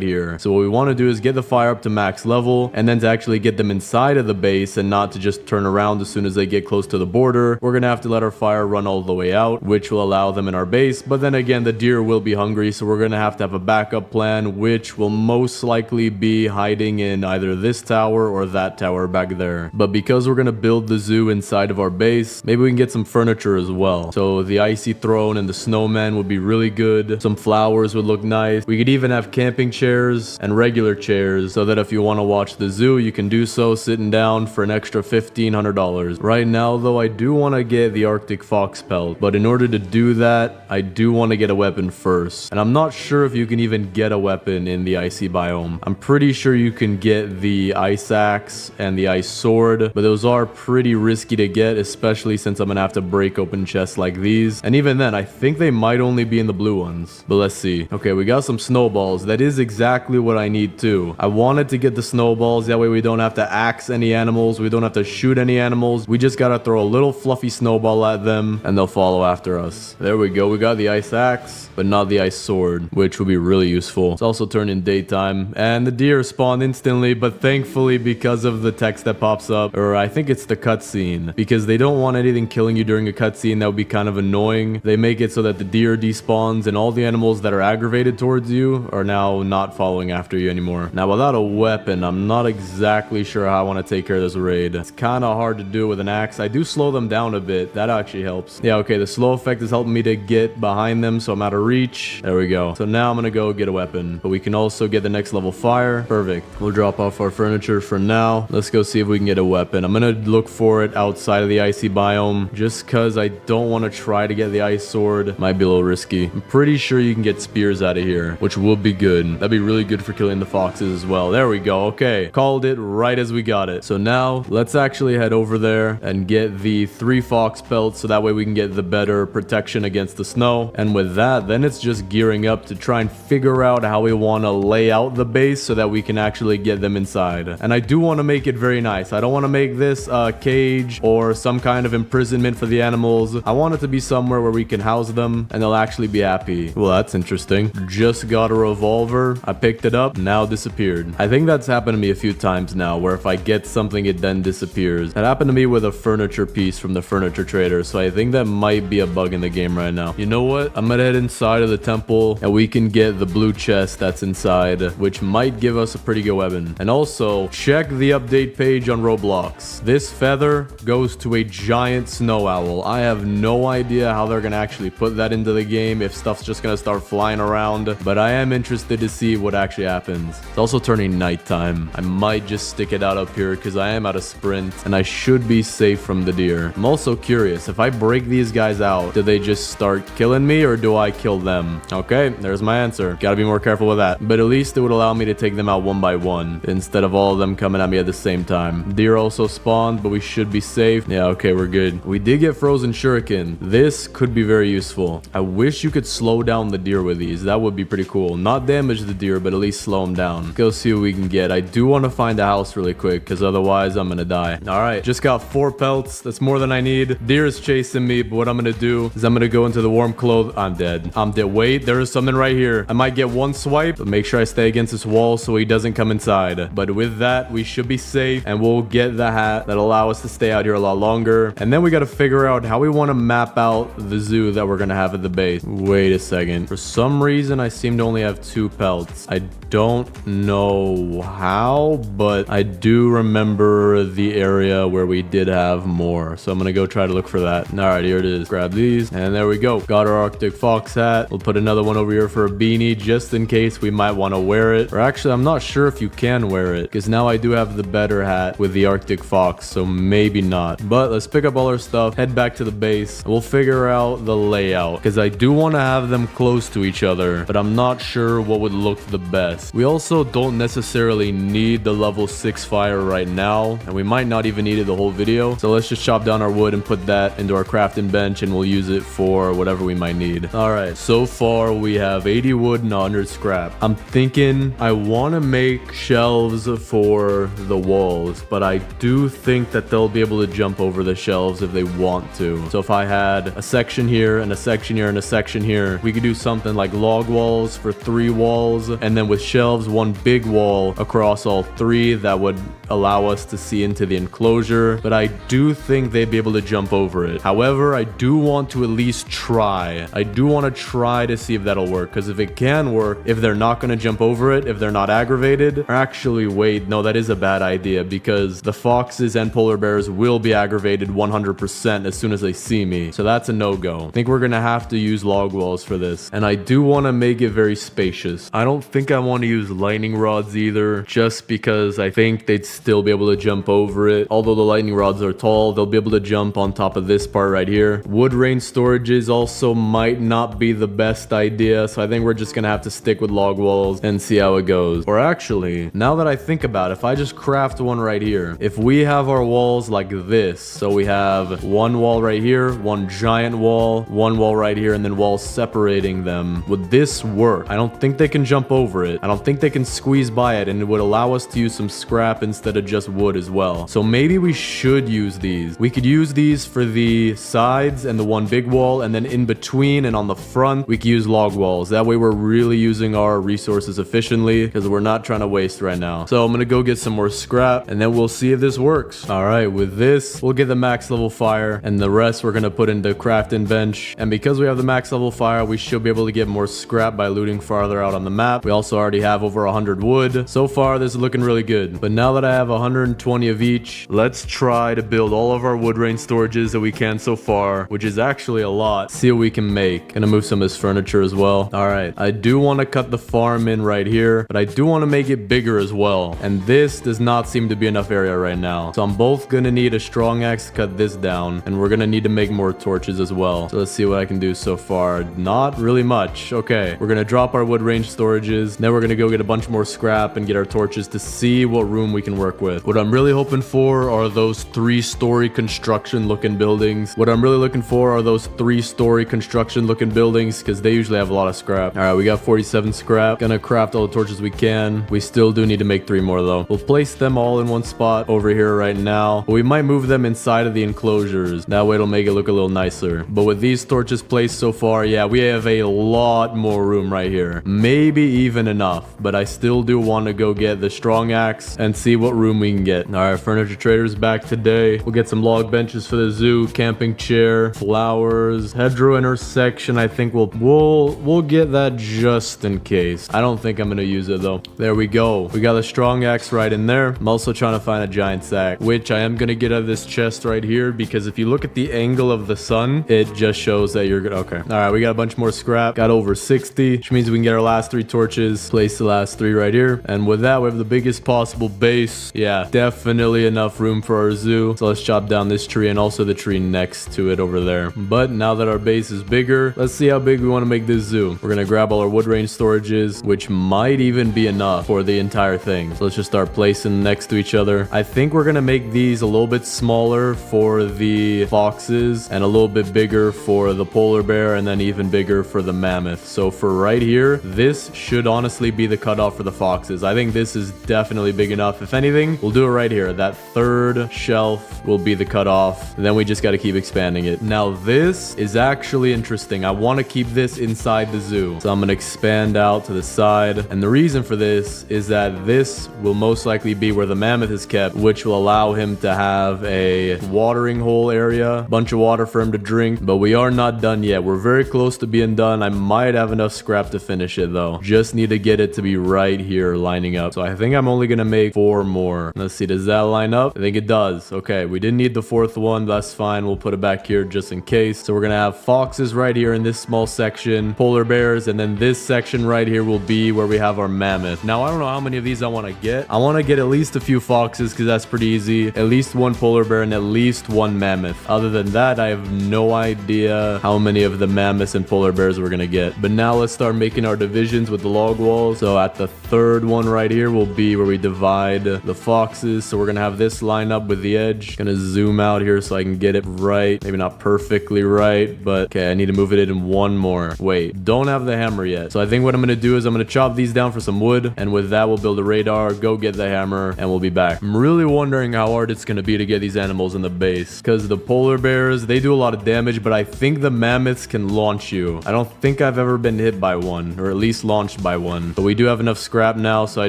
here. So what we want to do is get the fire up to max level, and then to actually get them inside of the base and not to just turn around as soon as they get close to the border, we're gonna have to let our fire run all the way out, which will allow them in our base. But then again, the deer will be hungry, so we're gonna have to have a backup plan, which will most likely be hiding in either this tower or that tower back there. But because we're gonna build the zoo inside of our base, maybe we can get some furniture as well. So the icy throne and the snowman would be really good. Some flowers would look nice. We could even have camping chairs and regular chairs so that if you want to watch the zoo, you can do so sitting down for an extra $1,500. Right now though, I do want to get the Arctic fox pelt, but in order to do that, I do want to get a weapon first. And I'm not sure if you can even get a weapon in the icy biome. I'm pretty sure you can get the ice axe and the ice sword, but those are pretty risky to get, especially since I'm gonna have to break open chests like these. And even then, I think they might only be in the blue ones, but let's see. Okay, we got some snowballs. That is exactly what I need too. I wanted to get the snowballs, that way we don't have to axe any animals, we don't have to shoot any animals, we just gotta throw a little fluffy snowball at them and they'll follow after us. There we go, we got the ice axe, but not the ice sword, which would be really useful. It's also turned in daytime, and the deer spawn instantly, but thankfully because of the text that pops up, or I think it's the cutscene, because they don't want anything killing you during a cutscene. That would be kind of annoying. They make it so that the deer despawns and all the animals that are aggravated towards you are now not following after you anymore. Now without a weapon, I'm not exactly sure how I want to take care of this raid. It's kind of hard to do with an axe. I do slow them down a bit. That actually helps. Yeah, okay, the slow effect is helping me to get behind them so I'm out of reach. There we go. So now I'm gonna go get a weapon, but we can also get the next level fire. Perfect. We'll drop off our furniture for now. Let's go see if we can get a weapon. I'm gonna look for it outside of the icy biome just because I don't want to try to get the ice sword. Might be a little risky. I'm pretty sure you can get spears out of here, which will be good. That'd be really good for killing the foxes as well. There we go. Okay, called it right as we got it. So now let's actually head over there and get the 3 fox pelts so that way we can get the better protection against the snow. And with that, then it's just gearing up to try and figure out how we want to lay out the base so that that we can actually get them inside. And I do want to make it very nice. I don't want to make this a cage or some kind of imprisonment for the animals. I want it to be somewhere where we can house them and they'll actually be happy. Well, that's interesting. Just got a revolver. I picked it up, now disappeared. I think that's happened to me a few times now, where if I get something, it then disappears. That happened to me with a furniture piece from the furniture trader, so I think that might be a bug in the game right now. You know what? I'm gonna head inside of the temple and we can get the blue chest that's inside, which might give us a pretty good weapon. And also, check the update page on Roblox. This feather goes to a giant snow owl. I have no idea how they're gonna actually put that into the game, if stuff's just gonna start flying around, but I am interested to see what actually happens. It's also turning nighttime. I might just stick it out up here because I am at a sprint and I should be safe from the deer. I'm also curious, if I break these guys out, do they just start killing me or do I kill them? Okay, there's my answer. Gotta be more careful with that. But at least it would allow me to take them out one by one instead of all of them coming at me at the same time. Deer also spawned, but we should be safe. Yeah, okay, we're good. We did get frozen shuriken. This could be very useful. I wish you could slow down the deer with these. That would be pretty cool. Not damage the deer, but at least slow them down. Go see what we can get. I do want to find a house really quick because otherwise I'm gonna die. All right, just got 4 pelts. That's more than I need. Deer is chasing me, but what I'm gonna do is I'm gonna go into the warm clothes. I'm dead. I'm dead. Wait, there is something right here. I might get one swipe, but make sure I stay against this wall so he doesn't come inside. But with that, we should be safe and we'll get the hat that'll allow us to stay out here a lot longer. And then we got to figure out how we want to map out the zoo that we're gonna have at the base. Wait a second. For some reason, I seem to only have 2 pelts. I don't know how, but I do remember the area where we did have more. So I'm gonna go try to look for that. All right, here it is. Grab these and there we go. Got our Arctic Fox hat. We'll put another one over here for a beanie just in case we might want to wear it. Or actually, I'm not sure if you can wear it because now I do have the better hat with the Arctic Fox, so maybe not. But let's pick up all our stuff, head back to the base. We'll figure out the layout because I do want to have them close to each other, but I'm not sure what would look the best. We also don't necessarily need the level 6 fire right now, and we might not even need it the whole video. So let's just chop down our wood and put that into our crafting bench and we'll use it for whatever we might need. All right, so far we have 80 wood and 100 scrap. I'm thinking I want to make shelves for the walls, but I do think that they'll be able to jump over the shelves if they want to. So if I had a section here and a section here and a section here, we could do something like log walls for 3 walls, and then with shelves, 1 big wall across all 3 that would allow us to see into the enclosure. But I do think they'd be able to jump over it. However, I do want to at least try. I do want to try to see if that'll work, because if it can work, if they're not going to jump over it, if they're not aggravated, or actually wait, no, that is a bad idea because the foxes and polar bears will be aggravated 100% as soon as they see me. So that's a no-go. I think we're going to have to use log walls for this. And I do want to make it very spacious. I don't think I want to use lightning rods either, just because I think they'd still be able to jump over it. Although the lightning rods are tall, they'll be able to jump on top of this part right here. Wood rain storages also might not be the best idea, so I think we're just gonna have to stick with log walls and see how it goes. Or actually, now that I think about it, if I just craft one right here, if we have our walls like this, so we have 1 wall right here, 1 giant wall, 1 wall right here, and then walls separating them, would this work? I don't think they can jump over it. I don't think they can squeeze by it, and it would allow us to use some scrap instead of just wood as well. So maybe we should use these. We could use these for the sides and the 1 big wall, and then in between and on the front, we could use log walls. That way we're really using our resources efficiently because we're not trying to waste right now. So I'm gonna go get some more scrap and then we'll see if this works. All right, with this, we'll get the max level fire and the rest we're gonna put into crafting bench. And because we have the max level fire, we should be able to get more scrap by looting farther out on the map. We also already have over 100 wood. So far, this is looking really good. But now that I have 120 of each, let's try to build all of our wood rain storages that we can so far, which is actually a lot. See what we can make. Gonna move some of this furniture as well. All right, I do want to cut the farm in right here, but I do want to make it bigger as well. And this does not seem to be enough area right now. So I'm both gonna need a strong axe to cut this down, and we're gonna need to make more torches as well. So let's see what I can do so far. Not really much. Okay, we're gonna drop our wood range storages. Then we're gonna go get a bunch more scrap and get our torches to see what room we can work with. What I'm really hoping for are those 3-story construction looking buildings. What I'm really looking for are those 3-story construction looking buildings because they usually have a lot of scrap. All right, we got 47 scrap. Gonna craft all the torches we can. can. We still do need to make 3 more though. We'll place them all in one spot over here right now. But we might move them inside of the enclosures. That way it'll make it look a little nicer. But with these torches placed so far, yeah, we have a lot more room right here. Maybe even enough. But I still do want to go get the strong axe and see what room we can get. All right, furniture trader's back today. We'll get some log benches for the zoo, camping chair, flowers, hedgerow intersection. I think we'll get that just in case. I don't think I'm gonna use it though. There we go. We got a strong axe right in there. I'm also trying to find a giant sack, which I am gonna get out of this chest right here, because if you look at the angle of the sun, it just shows that you're good. Okay. All right, we got a bunch more scrap. Got over 60, which means we can get our last 3 torches. Place the last 3 right here. And with that, we have the biggest possible base. Yeah, definitely enough room for our zoo. So let's chop down this tree and also the tree next to it over there. But now that our base is bigger, let's see how big we want to make this zoo. We're gonna grab all our wood range storages, which might even be enough for the entire thing. So let's just start placing next to each other. I think we're gonna make these a little bit smaller for the foxes and a little bit bigger for the polar bear, and then even bigger for the mammoth. So for right here, this should honestly be the cutoff for the foxes. I think this is definitely big enough. If anything, we'll do it right here. That 3rd shelf will be the cutoff. Then we just got to keep expanding it. Now this is actually interesting. I want to keep this inside the zoo. So I'm going to expand out to the side. And the reason for this is that this will most likely be where the mammoth is kept, which will allow him to have a watering hole area, bunch of water for him to drink. But we are not done yet. We're very close to being done. I might have enough scrap to finish it though. Just need to get it to be right here lining up. So I think I'm only going to make 4 more. Let's see. Does that line up? I think it does. Okay. We didn't need the 4th one. That's fine. We'll put it back here just in case. So we're going to have foxes right here in this small section, polar bears, and then this section right here will be where we have our mammoth. Now, I don't know how many of these I want to get. I want to get at least a few foxes because that's pretty easy. At least 1 polar bear and at least 1 mammoth. Other than that, I have no idea how many of the mammoths and polar bears we're going to get. But now let's start making our divisions with the log walls. So at the 3rd one right here will be where we divide the foxes. So we're going to have this line up with the edge. Going to zoom out here so I can get it right. Maybe not perfectly right, but okay, I need to move it in 1 more. Wait, don't have the hammer yet. So I think what I'm going to do is I'm going to chop these down for some wood. And with that, we'll build a radar, go get the hammer, and we'll be back. I'm really wondering how hard it's going to be to get these animals in the base, because the polar bears, they do a lot of damage, but I think the mammoths can launch you. I don't think I've ever been hit by one, or at least launched by one. But we do have enough scrap now, so I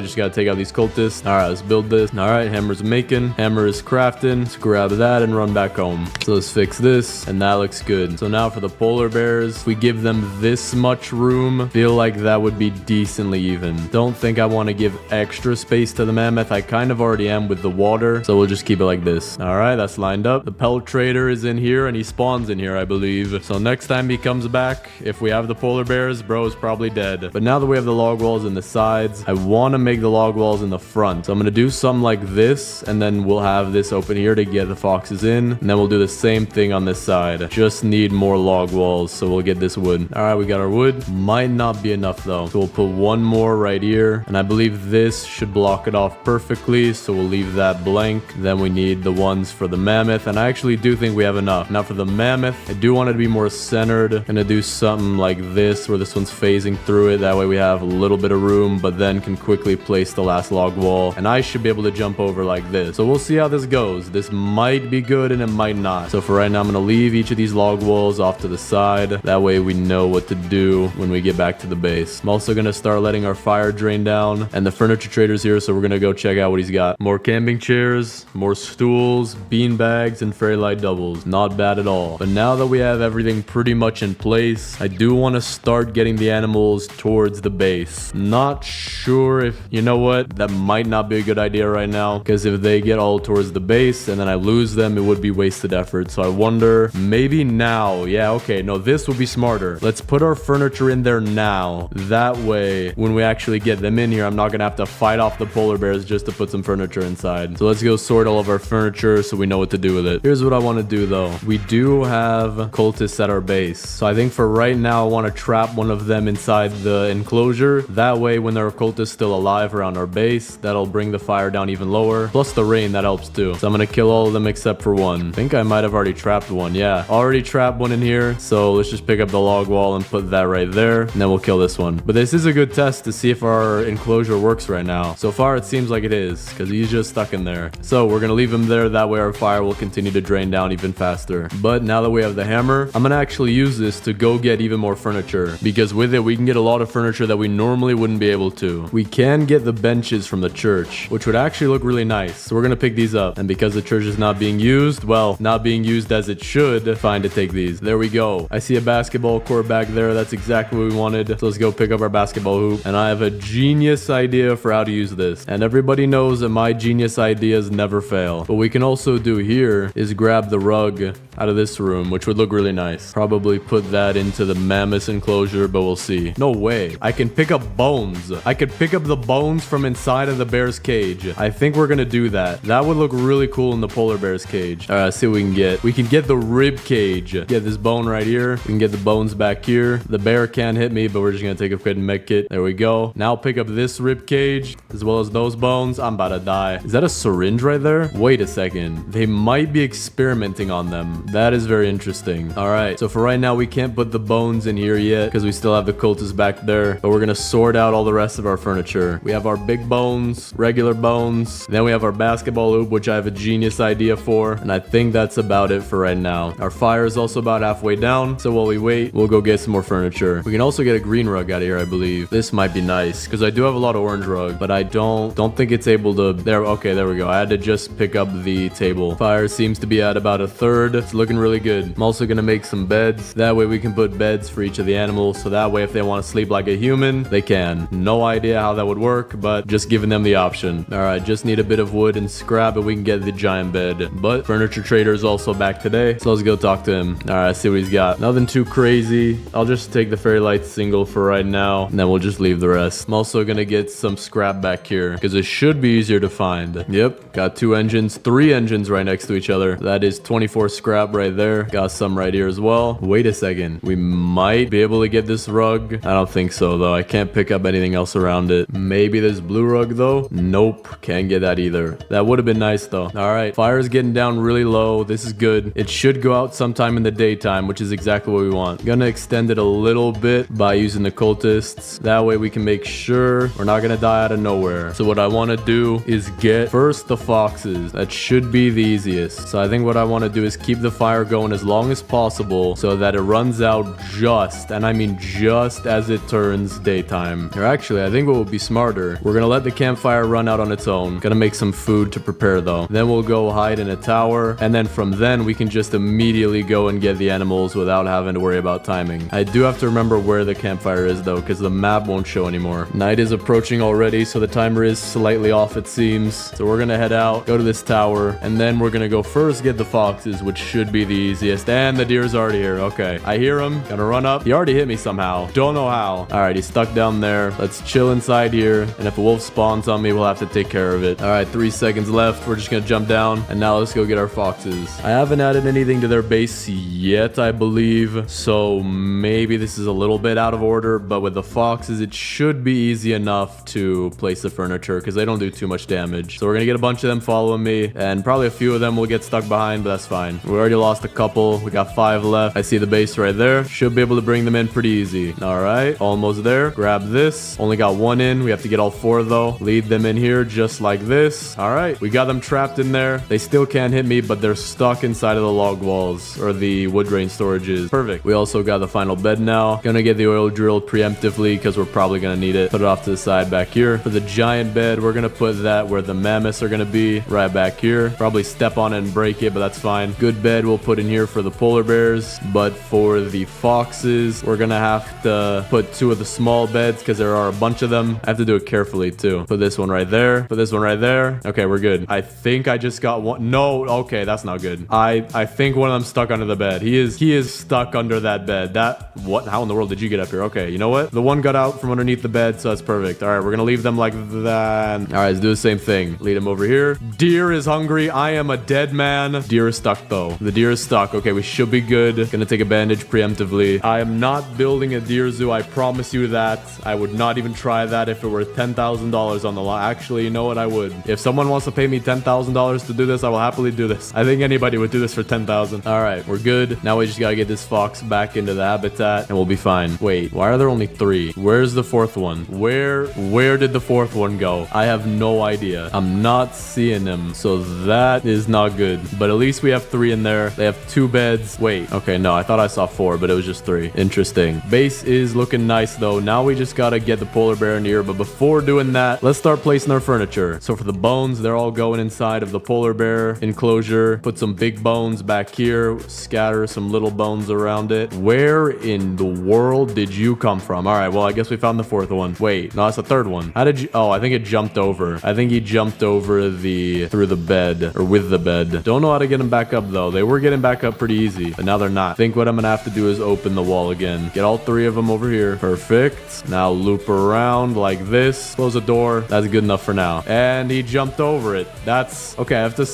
just gotta take out these cultists. All right, let's build this. All right, hammer's making, hammer is crafting. Let's grab that and run back home. So let's fix this, and that looks good. So now for the polar bears, if we give them this much room, feel like that would be decently even. Don't think I want to give extra space to the mammoth. I kind of already am with the water, so we'll just keep it like this. All right, that's lined up. The pelt trader is in here, and he spawns in here, I believe. So next time he comes back, if we have the polar bears, bro is probably dead. But now that we have the log walls in the sides, I want to make the log walls in the front. So I'm going to do something like this, and then we'll have this open here to get the foxes in. And then we'll do the same thing on this side. Just need more log walls, so we'll get this wood. All right, we got our wood. Might not be enough though. So we'll put 1 more right here. And I believe this should block it off perfectly. So we'll leave that blank. Then we need the ones for the mammoth. And I actually do think we have enough. Now for the mammoth, I do want it to be more centered. Gonna do something like this, where this one's phasing through it. That way we have a little bit of room, but then can quickly place the last log wall. And I should be able to jump over like this. So we'll see how this goes. This might be good and it might not. So for right now, I'm gonna leave each of these log walls off to the side. That way we know what to do when we get back to the base. I'm also gonna start letting our fire drain down. And the furniture trader's here, so we're gonna go check out what he's got. More camping chairs, more stools, bean bags, and fairy light doubles. Not bad at all. But now that we have everything pretty much in place, I do want to start getting the animals towards the base. Not sure if, you know what, that might not be a good idea right now, because if they get all towards the base and then I lose them, it would be wasted effort. So I wonder, maybe now. Yeah, okay, no, this will be smarter. Let's put our furniture in there now. That way, when we actually get them in here, I'm not gonna have to fight off the polar bears just to put some furniture inside. So let's go sort all of our furniture so we know what to do with it. Here's what I want to do though. We do have cultists at our base. So I think for right now, I want to trap one of them inside the enclosure. That way, when there are cultists still alive around our base, that'll bring the fire down even lower. Plus the rain, that helps too. So I'm gonna kill all of them except for one. I think I might have already trapped one. Yeah, already trapped one in here. So let's just pick up the log wall and put that right there. And then we'll kill this one. But this is a good test to see if our our enclosure works right now. So far, it seems like it is, because he's just stuck in there. So we're gonna leave him there. That way our fire will continue to drain down even faster. But now that we have the hammer, I'm gonna actually use this to go get even more furniture, because with it, we can get a lot of furniture that we normally wouldn't be able to. We can get the benches from the church, which would actually look really nice. So we're gonna pick these up. And because the church is not being used, well, not being used as it should, fine to take these. There we go. I see a basketball court back there. That's exactly what we wanted. So let's go pick up our basketball hoop. And I have a genius idea for how to use this. And everybody knows that my genius ideas never fail. What we can also do here is grab the rug out of this room, which would look really nice. Probably put that into the mammoth enclosure, but we'll see. No way. I can pick up bones. I could pick up the bones from inside of the bear's cage. I think we're gonna do that. That would look really cool in the polar bear's cage. All right, let's see what we can get. We can get the rib cage. Get this bone right here. We can get the bones back here. The bear can't hit me, but we're just gonna take a quick med kit. There we go. Now pick up this rib cage as well as those bones. I'm about to die. Is that a syringe right there? Wait a second. They might be experimenting on them. That is very interesting. All right, so for right now, we can't put the bones in here yet because we still have the cultists back there, but we're gonna sort out all the rest of our furniture. We have our big bones, regular bones, then we have our basketball hoop, which I have a genius idea for, and I think that's about it for right now. Our fire is also about halfway down, so while we wait, we'll go get some more furniture. We can also get a green rug out of here, I believe. This might be nice because I do have a lot of orange rug, but I don't think it's able to. There, okay, there we go. I had to just pick up the table. Fire seems to be at about a third. It's looking really good. I'm also gonna make some beds. That way we can put beds for each of the animals, so that way if they want to sleep like a human, they can. No idea how that would work, but just giving them the option. All right, just need a bit of wood and scrap and we can get the giant bed. But furniture trader is also back today, so let's go talk to him. All right, see what he's got. Nothing too crazy. I'll just take the fairy light single for right now, and then we'll just leave the rest. I'm also gonna get some scrap back here because it should be easier to find. Yep, got 2 engines, 3 engines right next to each other. That is 24 scrap right there. Got some right here as well. Wait a second. We might be able to get this rug. I don't think so though. I can't pick up anything else around it. Maybe this blue rug though. Nope, can't get that either. That would have been nice though. All right, fire's getting down really low. This is good. It should go out sometime in the daytime, which is exactly what we want. Gonna extend it a little bit by using the cultists. That way we can make sure we're not gonna die out of nowhere. So what I want to do is get first the foxes. That should be the easiest. So I think what I want to do is keep the fire going as long as possible so that it runs out just, and I mean just as it turns daytime. Or actually, I think what would be smarter, we're gonna let the campfire run out on its own. Gonna make some food to prepare though. Then we'll go hide in a tower, and then from then we can just immediately go and get the animals without having to worry about timing. I do have to remember where the campfire is though, because the map won't show anymore. Night is approaching already, so the timer is slightly off it seems. So we're gonna head out, go to this tower, and then we're gonna go first get the foxes, which should be the easiest. And the deer's already here. Okay, I hear him. Gonna run up. He already hit me somehow. Don't know how. All right, he's stuck down there. Let's chill inside here, and if a wolf spawns on me, we'll have to take care of it. All right, 3 seconds left. We're just gonna jump down, and now let's go get our foxes. I haven't added anything to their base yet, I believe, so maybe this is a little bit out of order, but with the foxes, it should be easy enough to place the furniture because they don't do too much damage. So we're gonna get a bunch of them following me, and probably a few of them will get stuck behind, but that's fine. We already lost a couple. We got 5 left. I see the base right there. Should be able to bring them in pretty easy. All right, almost there. Grab this. Only got 1 in. We have to get all 4 though. Lead them in here just like this. All right, we got them trapped in there. They still can't hit me, but they're stuck inside of the log walls or the wood grain storages. Perfect. We also got the final bed now. Gonna get the oil drill preemptively because we're probably gonna need it. Put it off to the side back here. For the giant bed, we're gonna put that where the mammoths are gonna be, right back here. Probably step on it and break it, but that's fine. Good bed we'll put in here for the polar bears, but for the foxes, we're gonna have to put 2 of the small beds because there are a bunch of them. I have to do it carefully too. Put this one right there. Put this one right there. Okay, we're good. I think I just got one. No, okay, that's not good. I think one of them stuck under the bed. He is stuck under that bed. What? How in the world did you get up here? Okay, you know what? The one got out from underneath the bed, so that's perfect. All right, we're gonna leave them like that. All right, let's do the same thing. Lead him over here. Deer is hungry. I am a dead man. Deer is stuck though. The deer is stuck. Okay, we should be good. Gonna take a bandage preemptively. I am not building a deer zoo. I promise you that. I would not even try that if it were $10,000 on the line. Actually, you know what? I would. If someone wants to pay me $10,000 to do this, I will happily do this. I think anybody would do this for 10,000. All right, we're good. Now we just gotta get this fox back into the habitat and we'll be fine. Wait, why are there only 3? Where's the 4th one? Where did the fourth one go? I have no idea. I'm not seeing him. So that is not good. But at least we have 3 in there. They have 2 beds. Wait. Okay, no. I thought I saw 4, but it was just 3. Interesting. Base is looking nice, though. Now we just gotta get the polar bear in here. But before doing that, let's start placing our furniture. So for the bones, they're all going inside of the polar bear enclosure. Put some big bones back here. Scatter some little bones around it. Where in the world did you come from? All right, well, I guess we found the 4th one. Wait, no, that's the 3rd one. How did you... Oh, I think it jumped over. I think he jumped over through the bed, or with the bed. Don't know how to get him back up, though. They were getting back up pretty easy, but now they're not. I think what I'm gonna have to do is open the wall again. Get all 3 of them over here. Perfect. Now loop around like this. Close the door. That's good enough for now. And he jumped over it. That's... Okay, I have to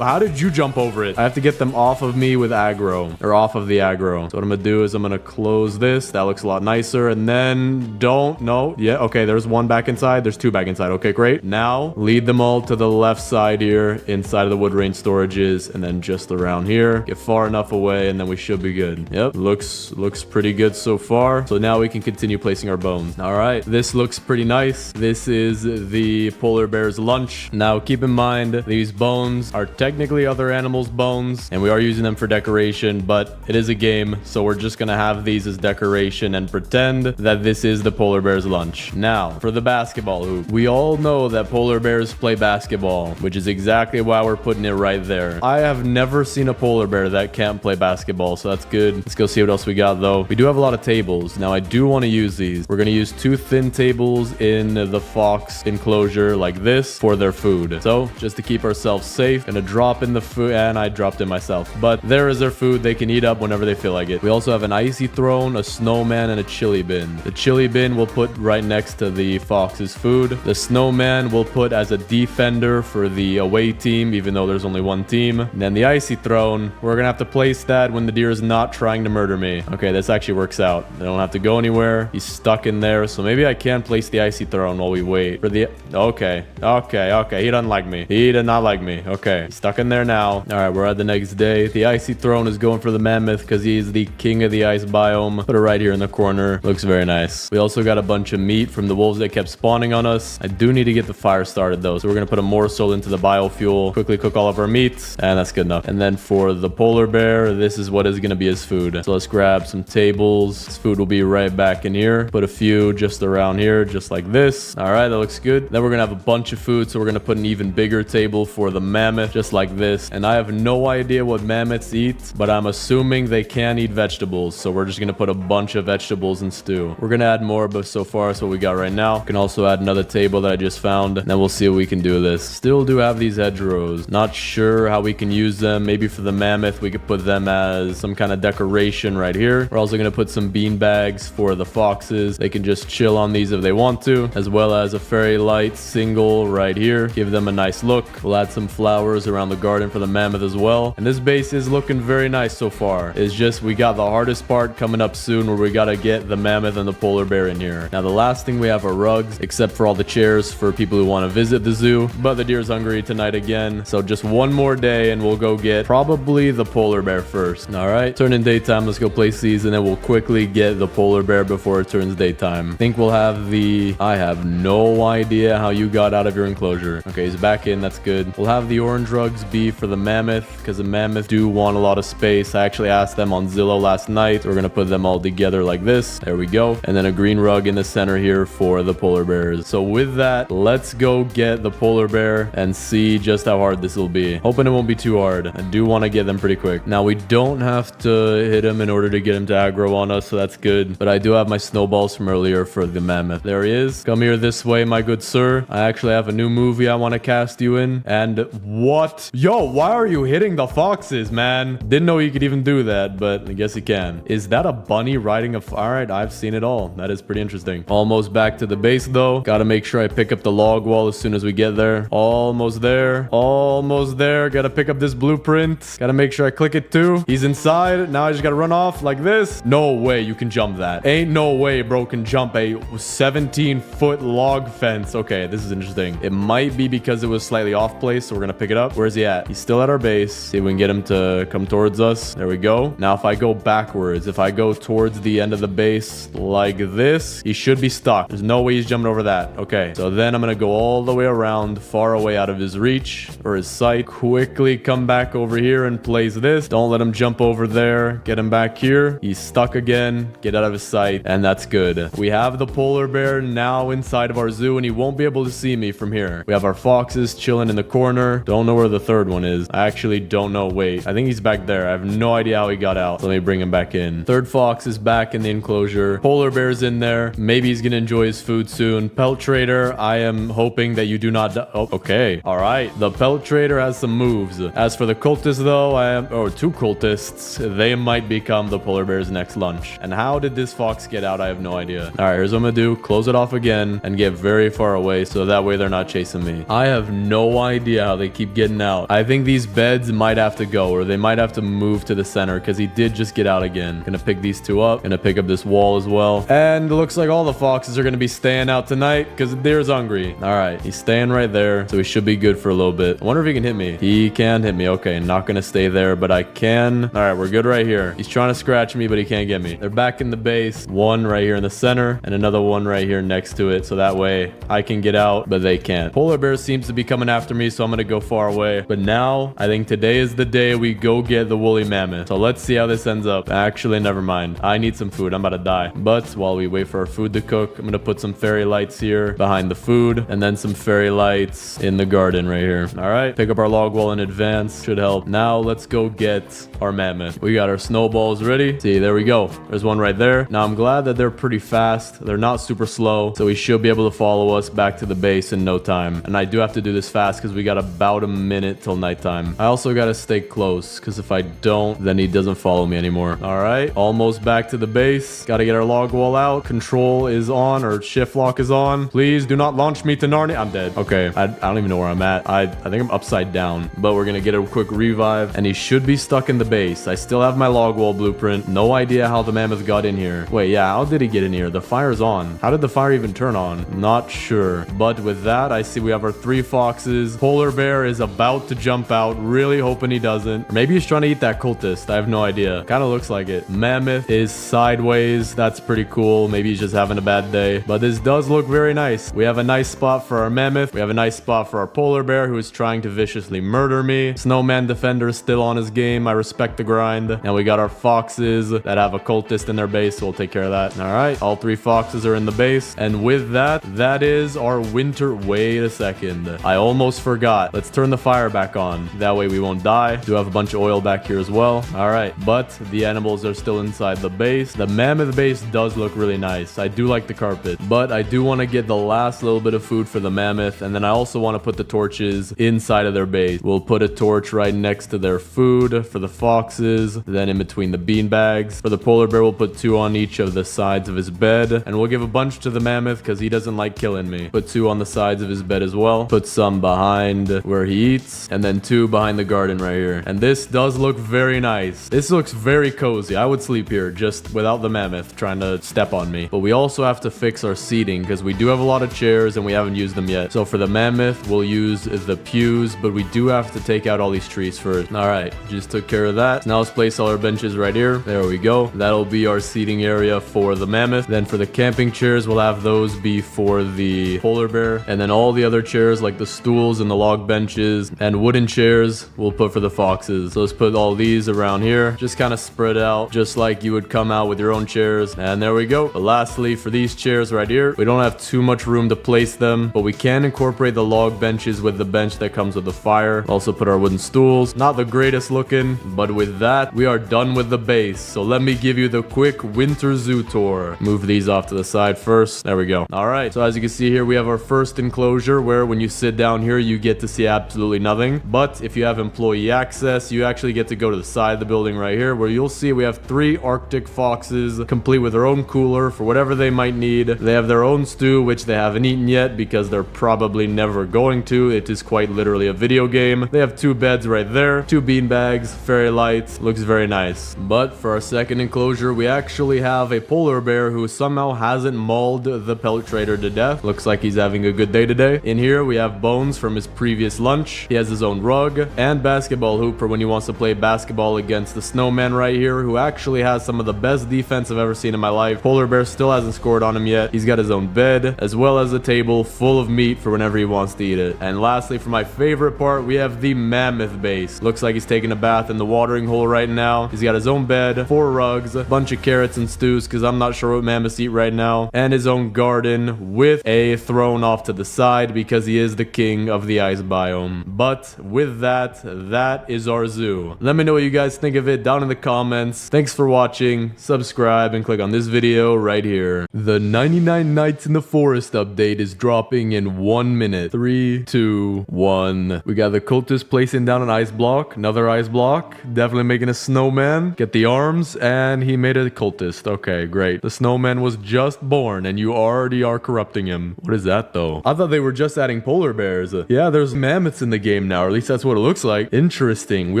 how did you jump over it? I have to get them off of me with aggro, or off of the aggro. So what I'm gonna do is I'm gonna close this. That looks a lot nicer. And then no. Yeah, okay, there's 1 back inside. There's 2 back inside. Okay, great. Now lead them all to the left side here, inside of the wood range storages, and then just around here. Get far enough away, and then we should be good. Yep, looks pretty good so far. So now we can continue placing our bones. All right, this looks pretty nice. This is the polar bear's lunch. Now keep in mind, these bones are technically other animals' bones, and we are using them for decoration, but it is a game, so we're just gonna have these as decoration and pretend that this is the polar bear's lunch. Now, for the basketball hoop. We all know that polar bears play basketball, which is exactly why we're putting it right there. I have never seen a polar bear that can't play basketball, so that's good. Let's go see what else we got, though. We do have a lot of tables. Now, I do want to use these. We're going to use 2 thin tables in the fox enclosure like this for their food. So, just to keep ourselves safe, gonna drop in the food, and I dropped it myself. But there is their food. They can eat up whenever they feel like it. We also have an icy throne, a snowman, and a chili bin. The chili bin we'll put right next to the fox's food. The snowman we'll put as a defender for the away team, even though there's only 1 team. And then the icy throne, we're gonna have to place that when the deer is not trying to murder me. Okay, this actually works out. I don't have to go anywhere. He's stuck in there, so maybe I can place the icy throne while we wait for the... Okay. He doesn't like me. He did not like me. Okay, he's stuck in there now. All right, we're at the next day. The icy throne is going for the mammoth because he's the king of the ice biome. Put it right here in the corner. Looks very nice. We also got a bunch of meat from the wolves that kept spawning on us. I do need to get the fire started, though, so we're gonna put a morsel into the biofuel, quickly cook all of our meats, and that's good enough. And then for the polar bear, this is what is gonna be his food. So let's grab some tables. His food will be right back in here. Put a few just around here, just like this. All right, that looks good. Then we're gonna have a bunch of food, so we're gonna put an even bigger table for the mammoth, just like this. And I have no idea what mammoths eat, but I'm assuming they can eat vegetables, so we're just gonna put a bunch of vegetables in stew. We're gonna add more, but so far that's what we got right now. We can also add another table that I just found, and then we'll see what we can do with this. Still do have these hedgerows. Not sure how we can use them. Maybe for the mammoth, we could put them as some kind of decoration right here. We're also gonna put some bean bags for the foxes. They can just chill on these if they want to, as well as a fairy light single right here. Give them a nice look. We'll add some flowers around the garden for the mammoth as well. And this base is looking very nice so far. It's just we got the hardest part coming up soon, where we gotta get the mammoth and the polar bear in here. Now the last thing we have are rugs, except for all the chairs for people who want to visit the zoo. But the deer's hungry tonight again, so just one more day and we'll go get probably the polar bear first. All right, turn in daytime. Let's go place these, and then we'll quickly get the polar bear before it turns daytime. I think we'll have the... I have no idea how you got out of your enclosure. Okay, he's back in. That's good. We'll have the orange rugs be for the mammoth, because the mammoth do want a lot of space. I actually asked them on Zillow last night. We're gonna put them all together like this. There we go. And then a green rug in the center here for the polar bears. So with that, let's go get the polar bear and see just how hard this will be. Hoping it won't be too hard. I do want to get them pretty quick. Now, we don't have to hit him in order to get him to aggro on us, so that's good. But I do have my snowballs from earlier for the mammoth. There he is. Come here this way, my good sir. I actually have a new movie I want to cast you in. And what? Yo, why are you hitting the foxes, man? Didn't know you could even do that, but I guess you can. Is that a bunny riding a... All right, I've seen it all. That is pretty interesting. Almost back to the base, though. Gotta make sure I pick up the log wall as soon as we get there. Almost there. Almost there. Gotta pick up this blueprint. Gotta make sure I click it too. He's inside. Now I just gotta run off like this. No way you can jump that. Ain't no way bro can jump a 17-foot log fence. Okay, this is interesting. It might be because it was slightly off place, so we're gonna pick it up. Where's he at? He's still at our base. See if we can get him to come towards us. There we go. Now if I go backwards, if I go towards the end of the base like this, he should be stuck. stuck. There's no way he's jumping over that. Okay, so then I'm gonna go all the way around, far away out of his reach or his sight. Quickly come back over here and place this. Don't let him jump over there. Get him back here. He's stuck again. Get out of his sight, and that's good. We have the polar bear now inside of our zoo, and he won't be able to see me from here. We have our foxes chilling in the corner. Don't know where the third one is. I actually don't know. Wait, I think he's back there. I have no idea how he got out. So let me bring him back in. Third fox is back in the enclosure. Polar bear's in there. Maybe he's gonna enjoy his food soon. Pelt trader, I am hoping that you do not die. Oh, okay. All right. The pelt trader has some moves. As for the cultists, though, two cultists. They might become the polar bear's next lunch. And how did this fox get out? I have no idea. All right, here's what I'm gonna do. Close it off again and get very far away so that way they're not chasing me. I have no idea how they keep getting out. I think these beds might have to go, or they might have to move to the center because he did just get out again. Gonna pick these two up. Gonna pick up this wall as well. And it looks like all the foxes are gonna be staying out tonight because the deer's hungry. All right, he's staying right there, so he should be good for a little bit. I wonder if he can hit me. He can hit me. Okay, not gonna stay there, but I can. All right, we're good right here. He's trying to scratch me, but he can't get me. They're back in the base. One right here in the center, and another one right here next to it, so that way I can get out, but they can't. Polar bear seems to be coming after me, so I'm gonna go far away. But now, I think today is the day we go get the woolly mammoth. So let's see how this ends up. Actually, never mind. I need some food. I'm about to die. But while we wait for our food to cook, I'm gonna put some fairy lights here behind the food, and then some fairy lights in the garden right here. All right, pick up our log wall in advance. Should help. Now let's go get our mammoth. We got our snowballs ready. See, there we go. There's one right there. Now I'm glad that they're pretty fast. They're not super slow, so we should be able to follow us back to the base in no time. And I do have to do this fast because we got about a minute till nighttime. I also got to stay close because if I don't, then he doesn't follow me anymore. All right, almost back to the base. Got to get our log wall out. Control is on, or shift lock is on. Please do not launch me to Narnia. I'm dead. Okay, I don't even know where I'm at. I think I'm upside down, but we're gonna get a quick revive, and he should be stuck in the base. I still have my log wall blueprint. No idea how the mammoth got in here. Wait, yeah, how did he get in here? The fire's on. How did the fire even turn on? Not sure. But with that, I see we have our 3 foxes. Polar bear is about to jump out. Really hoping he doesn't. Or maybe he's trying to eat that cultist. I have no idea. Kind of looks like it. Mammoth is sideways. That's pretty cool. Maybe he's just having a bad day. But this does look very nice. We have a nice spot for our mammoth. We have a nice spot for our polar bear who is trying to viciously murder me. Snowman defender is still on his game. I respect the grind. And we got our foxes that have a cultist in their base, so we'll take care of that. All right, all 3 foxes are in the base. And with that, that is our winter. Wait a second. I almost forgot. Let's turn the fire back on. That way we won't die. Do have a bunch of oil back here as well. All right, but the animals are still inside the base. The mammoth base does look really nice. I do like the carpet, but I do want to get the last little bit of food for the mammoth. And then I also want to put the torches inside of their base. We'll put a torch right next to their food for the foxes, then in between the bean bags. For the polar bear, we'll put 2 on each of the sides of his bed, and we'll give a bunch to the mammoth because he doesn't like killing me. Put 2 on the sides of his bed as well. Put some behind where he eats, and then 2 behind the garden right here. And this does look very nice. This looks very cozy. I would sleep here just without the mammoth trying to step on me. But we also have to fix our seating because we do have a lot of chairs and we haven't used them yet. So for the mammoth, we'll use the pews, but we do have to take out all these trees first. All right, just took care of that. Now let's place all our benches right here. There we go. That'll be our seating area for the mammoth. Then for the camping chairs, we'll have those be for the polar bear. And then all the other chairs like the stools and the log benches and wooden chairs we'll put for the foxes. So let's put all these around here. Just kind of spread out just like you would come out with your own chairs. And there we go. But lastly, for these chairs right here, we don't have too much room to place them, but we can incorporate the log benches with the bench that comes with the fire. Also put our wooden stools. Not the greatest looking, but with that, we are done with the base. So let me give you the quick winter zoo tour. Move these off to the side first. There we go. All right. So as you can see here, we have our first enclosure where when you sit down here, you get to see absolutely nothing. But if you have employee access, you actually get to go to the side of the building right here where you'll see we have 3 Arctic foxes complete with their own cooler for whatever they might need. They have their own stew, which they haven't eaten yet because they're probably never going to. It is quite literally a video game. They have 2 beds right there, 2 bean bags, fairy lights. Looks very nice. But for our second enclosure, we actually have a polar bear who somehow hasn't mauled the pelt trader to death. Looks like he's having a good day today. In here, we have bones from his previous lunch. He has his own rug and basketball hoop for when he wants to play basketball against the snowman right here, who actually has some of the best defense I've ever seen in my life. Polar bear still hasn't scored on on him yet. He's got his own bed, as well as a table full of meat for whenever he wants to eat it. And lastly, for my favorite part, we have the mammoth base. Looks like he's taking a bath in the watering hole right now. He's got his own bed, 4 rugs, a bunch of carrots and stews, because I'm not sure what mammoths eat right now, and his own garden with a throne off to the side because he is the king of the ice biome. But with that, that is our zoo. Let me know what you guys think of it down in the comments. Thanks for watching. Subscribe and click on this video right here. The 99 Nights in the Forest update is dropping in 1 minute. 3, 2, 1. We got the cultist placing down an ice block. Another ice block. Definitely making a snowman. Get the arms, and he made a cultist. Okay, great. The snowman was just born, and you already are corrupting him. What is that, though? I thought they were just adding polar bears. Yeah, there's mammoths in the game now, or at least that's what it looks like. Interesting. We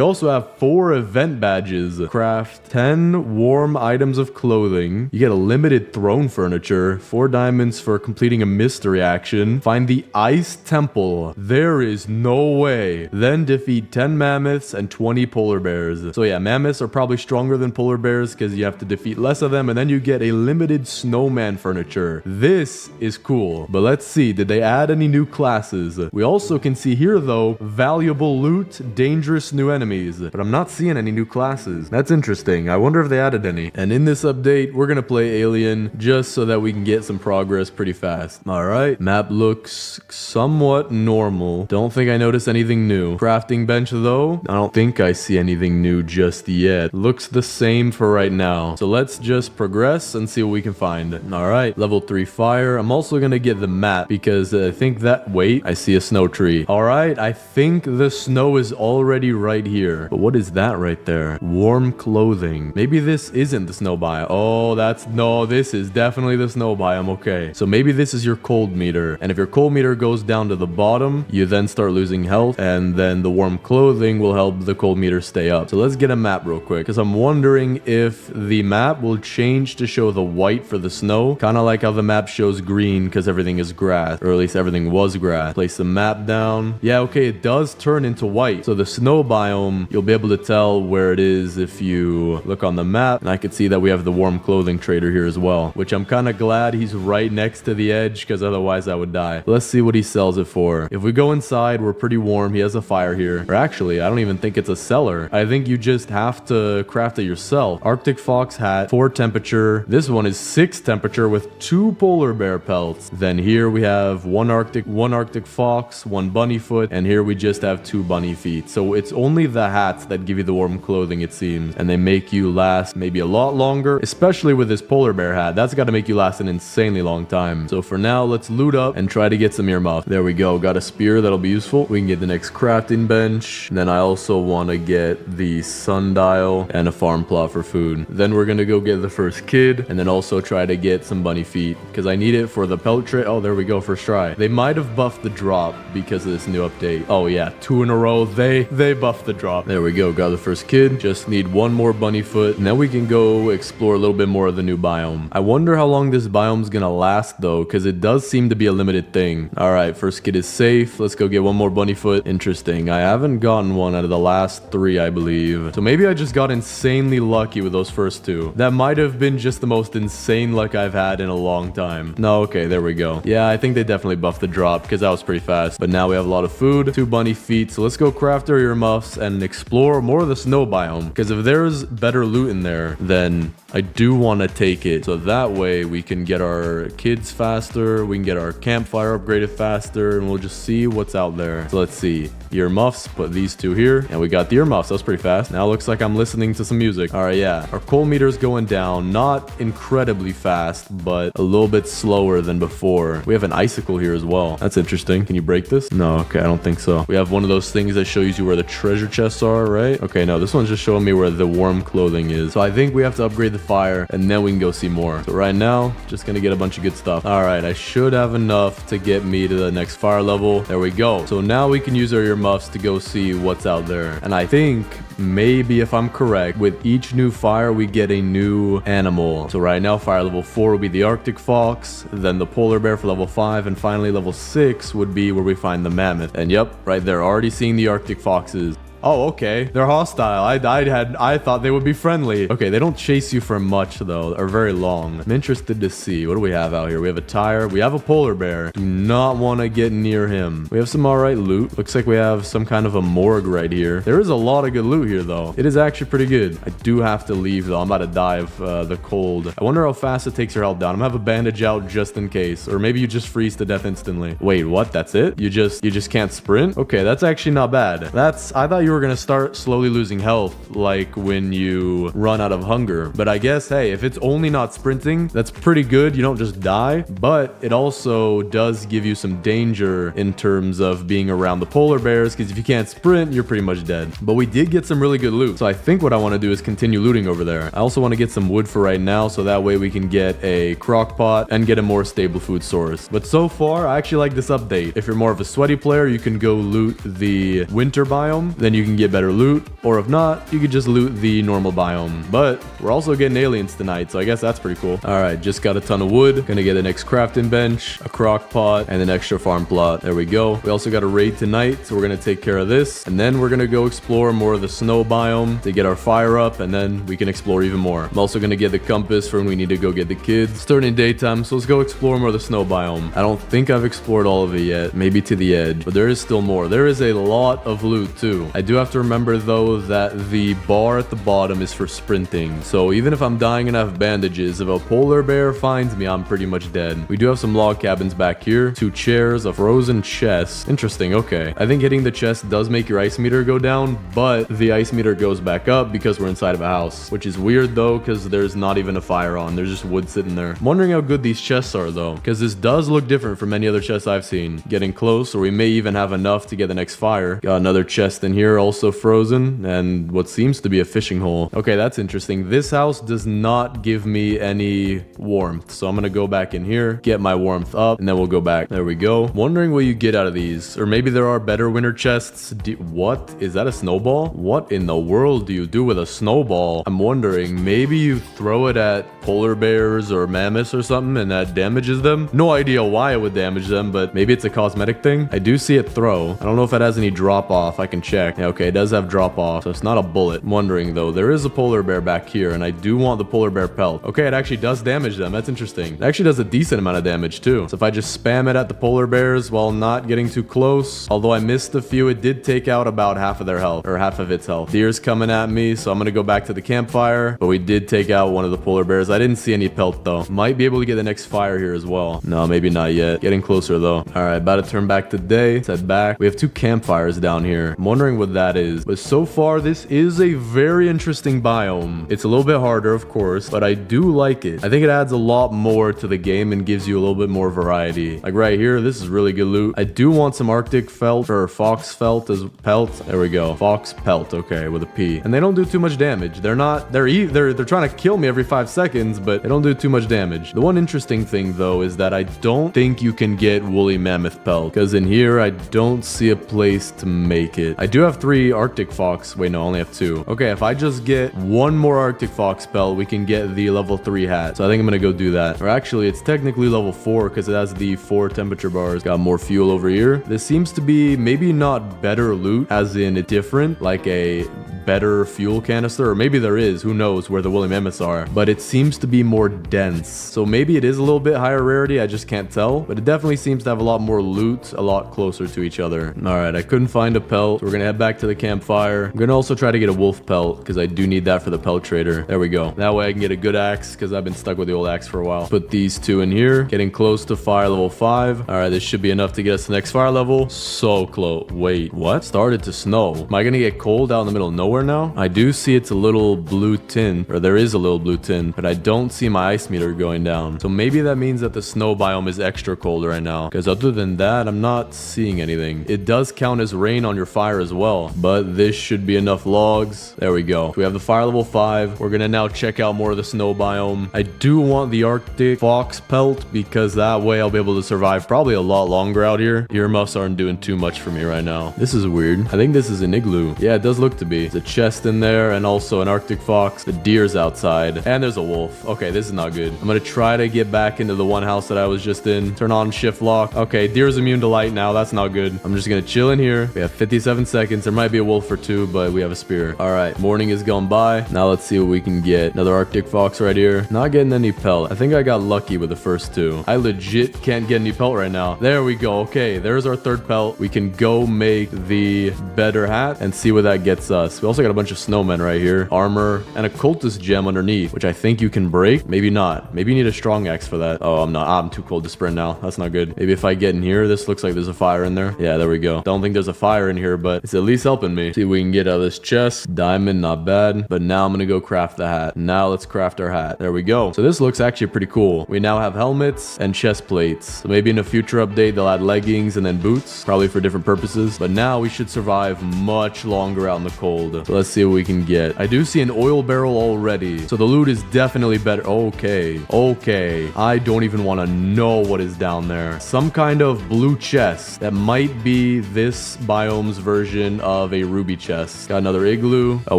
also have 4 event badges. Craft 10 warm items of clothing. You get a limited throne furniture. 4 diamonds for completing a mystery action. Find the ice temple. There is no way. Then defeat 10 mammoths and 20 polar bears. So yeah, mammoths are probably stronger than polar bears because you have to defeat less of them, and then you get a limited snowman furniture. This is cool. But let's see, did they add any new classes? We also can see here though, valuable loot, dangerous new enemies, but I'm not seeing any new classes. That's interesting. I wonder if they added any. And in this update, we're gonna play Alien just so that we can get some progress pretty fast. All right, map looks somewhat normal. Don't think I noticed anything new. Crafting bench though, I don't think I see anything new just yet. Looks the same for right now. So let's just progress and see what we can find. All right, level 3 fire. I'm also gonna get the map because I think that, wait, I see a snow tree. All right, I think the snow is already right here. But what is that right there? Warm clothing. Maybe this isn't the snow biome. Oh, no, this is definitely the snow biome. Okay, so maybe this is your cold meter. And if your cold meter goes down to the bottom, you then start losing health, and then the warm clothing will help the cold meter stay up. So let's get a map real quick, because I'm wondering if the map will change to show the white for the snow, kind of like how the map shows green because everything is grass, or at least everything was grass. Place the map down. Yeah, okay, it does turn into white. So the snow biome, you'll be able to tell where it is if you look on the map. And I could see that we have the warm clothing trader here as well, which I'm kind of glad he's right next to the edge because otherwise I would die. Let's see what he sells it for. If we go inside, we're pretty warm. He has a fire here. Or actually, I don't even think it's a cellar. I think you just have to craft it yourself. Arctic fox hat, 4 temperature. This one is 6 temperature with 2 polar bear pelts. Then here we have one Arctic fox, 1 bunny foot, and here we just have 2 bunny feet. So it's only the hats that give you the warm clothing, it seems, and they make you last maybe a lot longer, especially with this polar bear hat. That's got to make you last an insanely long time. So for now, let's loot up and try to get some earmuffs. There we go. Got a spear that'll be useful. We can get the next crafting bench. And then I also want to get the sundial and a farm plot for food. Then we're gonna go get the first kid, and then also try to get some bunny feet because I need it for the pelt tray. Oh, there we go, first try. They might have buffed the drop because of this new update. Oh yeah, 2 in a row. They buffed the drop. There we go. Got the first kid. Just need 1 more bunny foot, and then we can go explore a little bit more of the new biome. I wonder how long this biome's gonna last though, because it does seem to be a limited thing. All right, first kid is safe. Let's go get 1 more bunny foot. Interesting. I haven't gotten one out of the last 3, I believe. So maybe I just got insanely lucky with those first 2. That might have been just the most insane luck I've had in a long time. No, okay, there we go. Yeah, I think they definitely buffed the drop because that was pretty fast. But now we have a lot of food, 2 bunny feet. So let's go craft our earmuffs and explore more of the snow biome, because if there's better loot in there, then I do want to take it. So that way we can get our kids faster, we can get our campfire upgraded faster, and we'll just see what's out there. So let's see. Earmuffs, put these 2 here, and we got the earmuffs. That was pretty fast. Now it looks like I'm listening to some music. All right, yeah. Our coal meter's going down. Not incredibly fast, but a little bit slower than before. We have an icicle here as well. That's interesting. Can you break this? No, okay, I don't think so. We have one of those things that shows you where the treasure chests are, right? Okay, no, this one's just showing me where the warm clothing is. So I think we have to upgrade the fire, and then we can go see more. So right now, just gonna get a bunch of good stuff. All right, I should have enough to get me to the next fire level. There we go. So now we can use our earmuffs to go see what's out there. And I think maybe, if I'm correct, with each new fire we get a new animal. So right now fire level 4 will be the Arctic fox, then the polar bear for level 5, and finally level 6 would be where we find the mammoth. And yep, right there, already seeing the Arctic foxes. Oh, okay. They're hostile. I thought they would be friendly. Okay, they don't chase you for much though, or very long. I'm interested to see. What do we have out here? We have a tire. We have a polar bear. Do not want to get near him. We have some alright loot. Looks like we have some kind of a morgue right here. There is a lot of good loot here though. It is actually pretty good. I do have to leave though. I'm about to die of the cold. I wonder how fast it takes your health down. I'm gonna have a bandage out just in case. Or maybe you just freeze to death instantly. Wait, what? That's it? You just can't sprint? Okay, that's actually not bad. I thought you were gonna start slowly losing health like when you run out of hunger. But I guess, hey, if it's only not sprinting, that's pretty good. You don't just die. But it also does give you some danger in terms of being around the polar bears, because if you can't sprint, you're pretty much dead. But we did get some really good loot. So I think what I want to do is continue looting over there. I also want to get some wood for right now, so that way we can get a crock pot and get a more stable food source. But so far, I actually like this update. If you're more of a sweaty player, you can go loot the winter biome, then you can get better loot. Or if not, you could just loot the normal biome. But we're also getting aliens tonight, so I guess that's pretty cool. All right, just got a ton of wood. Gonna get the next crafting bench, a crock pot, and an extra farm plot. There we go. We also got a raid tonight, so we're gonna take care of this. And then we're gonna go explore more of the snow biome to get our fire up, and then we can explore even more. I'm also gonna get the compass for when we need to go get the kids. It's turning daytime, so let's go explore more of the snow biome. I don't think I've explored all of it yet. Maybe to the edge, but there is still more. There is a lot of loot too. I do have to remember though that the bar at the bottom is for sprinting. So even if I'm dying and I have bandages, if a polar bear finds me, I'm pretty much dead. We do have some log cabins back here. 2 chairs, a frozen chest. Interesting, okay. I think hitting the chest does make your ice meter go down, but the ice meter goes back up because we're inside of a house, which is weird though, because there's not even a fire on. There's just wood sitting there. I'm wondering how good these chests are though, because this does look different from any other chests I've seen. Getting close, or we may even have enough to get the next fire. Got another chest in here, also frozen, and what seems to be a fishing hole. Okay, that's interesting. This house does not give me any warmth, so I'm gonna go back in here, get my warmth up, and then we'll go back. There we go. Wondering what you get out of these, or maybe there are better winter chests. What? Is that a snowball? What in the world do you do with a snowball? I'm wondering, maybe you throw it at polar bears or mammoths or something and that damages them? No idea why it would damage them, but maybe it's a cosmetic thing. I do see it throw. I don't know if it has any drop off. I can check. Yeah, okay, it does have drop off, so it's not a bullet. I'm wondering though, there is a polar bear back here and I do want the polar bear pelt. Okay, it actually does damage them. That's interesting. It actually does a decent amount of damage too. So if I just spam it at the polar bears while not getting too close, although I missed a few, it did take out about half of their health, or half of its health. Deer's coming at me, so I'm gonna go back to the campfire, but we did take out one of the polar bears. I didn't see any pelt though. Might be able to get the next fire here as well. No, maybe not yet. Getting closer though. All right, about to turn back to day. Let's head back. We have 2 campfires down here. I'm wondering what that is, but so far this is a very interesting biome. It's a little bit harder, of course, but I do like it. I think it adds a lot more to the game and gives you a little bit more variety. Like right here, this is really good loot. I do want some Arctic felt or fox felt as pelt. There we go. Fox pelt. Okay, with a P. And they don't do too much damage. They're trying to kill me every 5 seconds, but they don't do too much damage. The one interesting thing though is that I don't think you can get woolly mammoth pelt, because in here I don't see a place to make it. I do have 3 Arctic fox. Wait, no, I only have 2. Okay, if I just get 1 more Arctic fox pelt, we can get the level 3 hat. So I think I'm gonna go do that. Or actually, it's technically level 4 because it has the 4 temperature bars. Got more fuel over here. This seems to be maybe not better loot, as in it's different, like a better fuel canister, or maybe there is, who knows where the woolly mammoths are, but it seems to be more dense. So maybe it is a little bit higher rarity, I just can't tell, but it definitely seems to have a lot more loot, a lot closer to each other. All right, I couldn't find a pelt, so we're gonna head back to the campfire. I'm gonna also try to get a wolf pelt because I do need that for the pelt trader. There we go. That way I can get a good axe because I've been stuck with the old axe for a while. Put these 2 in here, getting close to fire level 5. All right, this should be enough to get us to the next fire level. So close. Wait, what? Started to snow. Am I gonna get cold out in the middle of nowhere now? I do see it's a little blue tint, or there is a little blue tint, but I don't see my ice meter going down. So maybe that means that the snow biome is extra cold right now, because other than that, I'm not seeing anything. It does count as rain on your fire as well, but this should be enough logs. There we go. We have the fire level 5. We're gonna now check out more of the snow biome. I do want the Arctic fox pelt because that way I'll be able to survive probably a lot longer out here. Earmuffs aren't doing too much for me right now. This is weird. I think this is an igloo. Yeah, it does look to be. It's a chest in there and also an Arctic fox. The deer's outside and there's a wolf. Okay, this is not good. I'm gonna try to get back into the one house that I was just in. Turn on shift lock. Okay, deer's immune to light now. That's not good. I'm just gonna chill in here. We have 57 seconds. There might be a wolf or two, but we have a spear. All right, morning is gone by. Now let's see what we can get. Another Arctic fox right here. Not getting any pelt. I think I got lucky with the first two. I legit can't get any pelt right now. There we go. Okay, there's our third pelt. We can go make the better hat and see what that gets us. We also got a bunch of snowmen right here. Armor and a cultist gem underneath, which I think you can break. Maybe not. Maybe you need a strong axe for that. Oh, I'm too cold to sprint now. That's not good. Maybe if I get in here, this looks like there's a fire in there. Yeah, there we go. Don't think there's a fire in here, but it's at least helping me. See what we can get out of this chest. Diamond, not bad. But now I'm gonna go craft the hat. Now let's craft our hat. There we go. So this looks actually pretty cool. We now have helmets and chest plates. So maybe in a future update, they'll add leggings and then boots, probably for different purposes. But now we should survive much longer out in the cold. So let's see what we can get. I do see an oil barrel already. So the loot is definitely better. Okay. Okay. I don't even want to know what is down there. Some kind of blue chest that might be this biome's version of a ruby chest. Got another igloo. Oh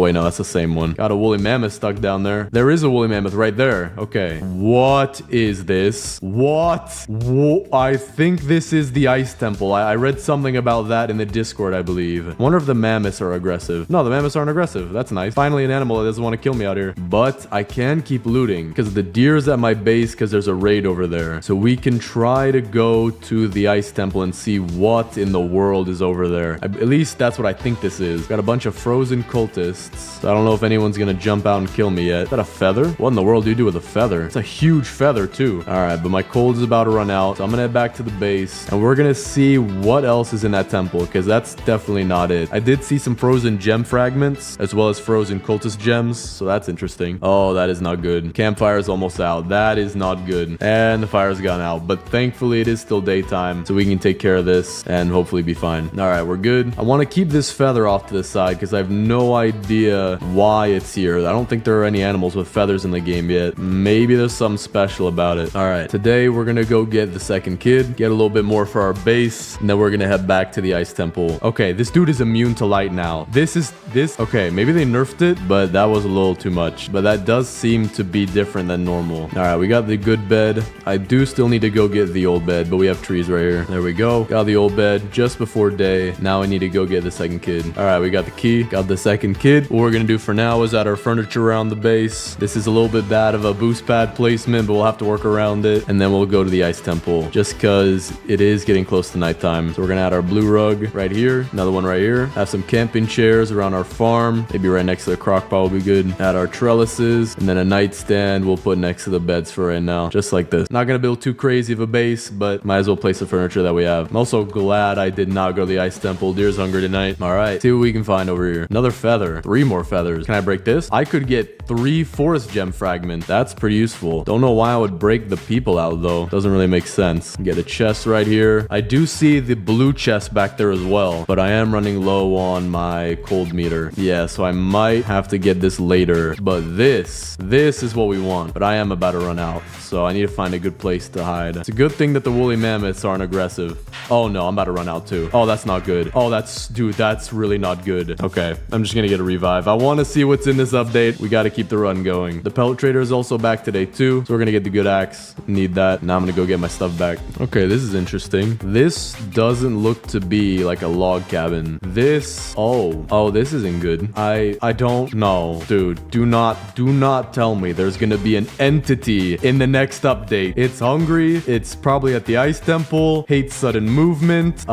wait, no, that's the same one. Got a woolly mammoth stuck down there. There is a woolly mammoth right there. Okay. What is this? What? I think this is the ice temple. I read something about that in the Discord, I believe. I wonder if the mammoths are aggressive. No, the mammoths aren't aggressive. That's nice. Finally, an animal that doesn't want to kill me out here. But I can keep looting because the deer's at my base because there's a raid over there. So we can try to go to the ice temple and see what in the world is over there. At least that's what I think this is. Got a bunch of frozen cultists. So I don't know if anyone's going to jump out and kill me yet. Is that a feather? What in the world do you do with a feather? It's a huge feather too. All right, but my cold is about to run out. So I'm going to head back to the base and we're going to see what else is in that temple because that's definitely not it. I did see some frozen gem fragments as well as frozen cultist gems. So that's interesting. Oh, that is not good. Campfire is almost out. That is not good. And the fire's gone out. But thankfully it is still daytime. So we can take care of this and hopefully be fine. All right, we're good. I want to keep this feather off to the side because I have no idea why it's here. I don't think there are any animals with feathers in the game yet. Maybe there's something special about it. All right, today we're going to go get the second kid, get a little bit more for our base, and then we're going to head back to the ice temple. Okay, this dude is immune to light now. Okay, maybe they nerfed it, but that was a little too much. But that does seem to be different than normal. All right, we got the good bed. I do still need to go get the old bed, but we have trees right here. There we go. Got the old bed just before day. Now I need to go get the second kid. All right, we got the key, got the second kid. What we're going to do for now is add our furniture around the base. This is a little bit bad of a boost pad placement, but we'll have to work around it. And then we'll go to the ice temple just because it is getting close to nighttime. So we're going to add our blue rug right here. Another one right here. Have some camping chairs around our farm. Maybe right next to the crock pot will be good. Add our trellises and then a nightstand we'll put next to the beds for right now. Just like this. Not going to build too crazy of a base, but might as well place the furniture that we have. I'm also glad I did not go to the ice temple. Deer's hungry tonight. All right. See what we can find over here. Another feather. 3 more feathers. Can I break this? I could get 3 forest gem fragments. That's pretty useful. Don't know why I would break the people out though. Doesn't really make sense. Get a chest right here. I do see the blue chest back there as well, but I am running low on my cold meter. Yeah, so I might have to get this later, but this is what we want. But I am about to run out, so I need to find a good place to hide. It's a good thing that the woolly mammoths aren't aggressive. Oh no, I'm about to run out too. Oh, that's not good. Oh, that's really not good. Okay, I'm just gonna get a revive. I want to see what's in this update. We got to keep the run going. The pellet trader is also back today too, so we're gonna get the good axe. Need that. Now I'm gonna go get my stuff back. Okay, this is interesting. This doesn't look to be like a log cabin. Oh, this isn't good. I don't know. Dude, do not tell me there's gonna be an entity in the next update. It's hungry. It's probably at the ice temple. Hates sudden movement.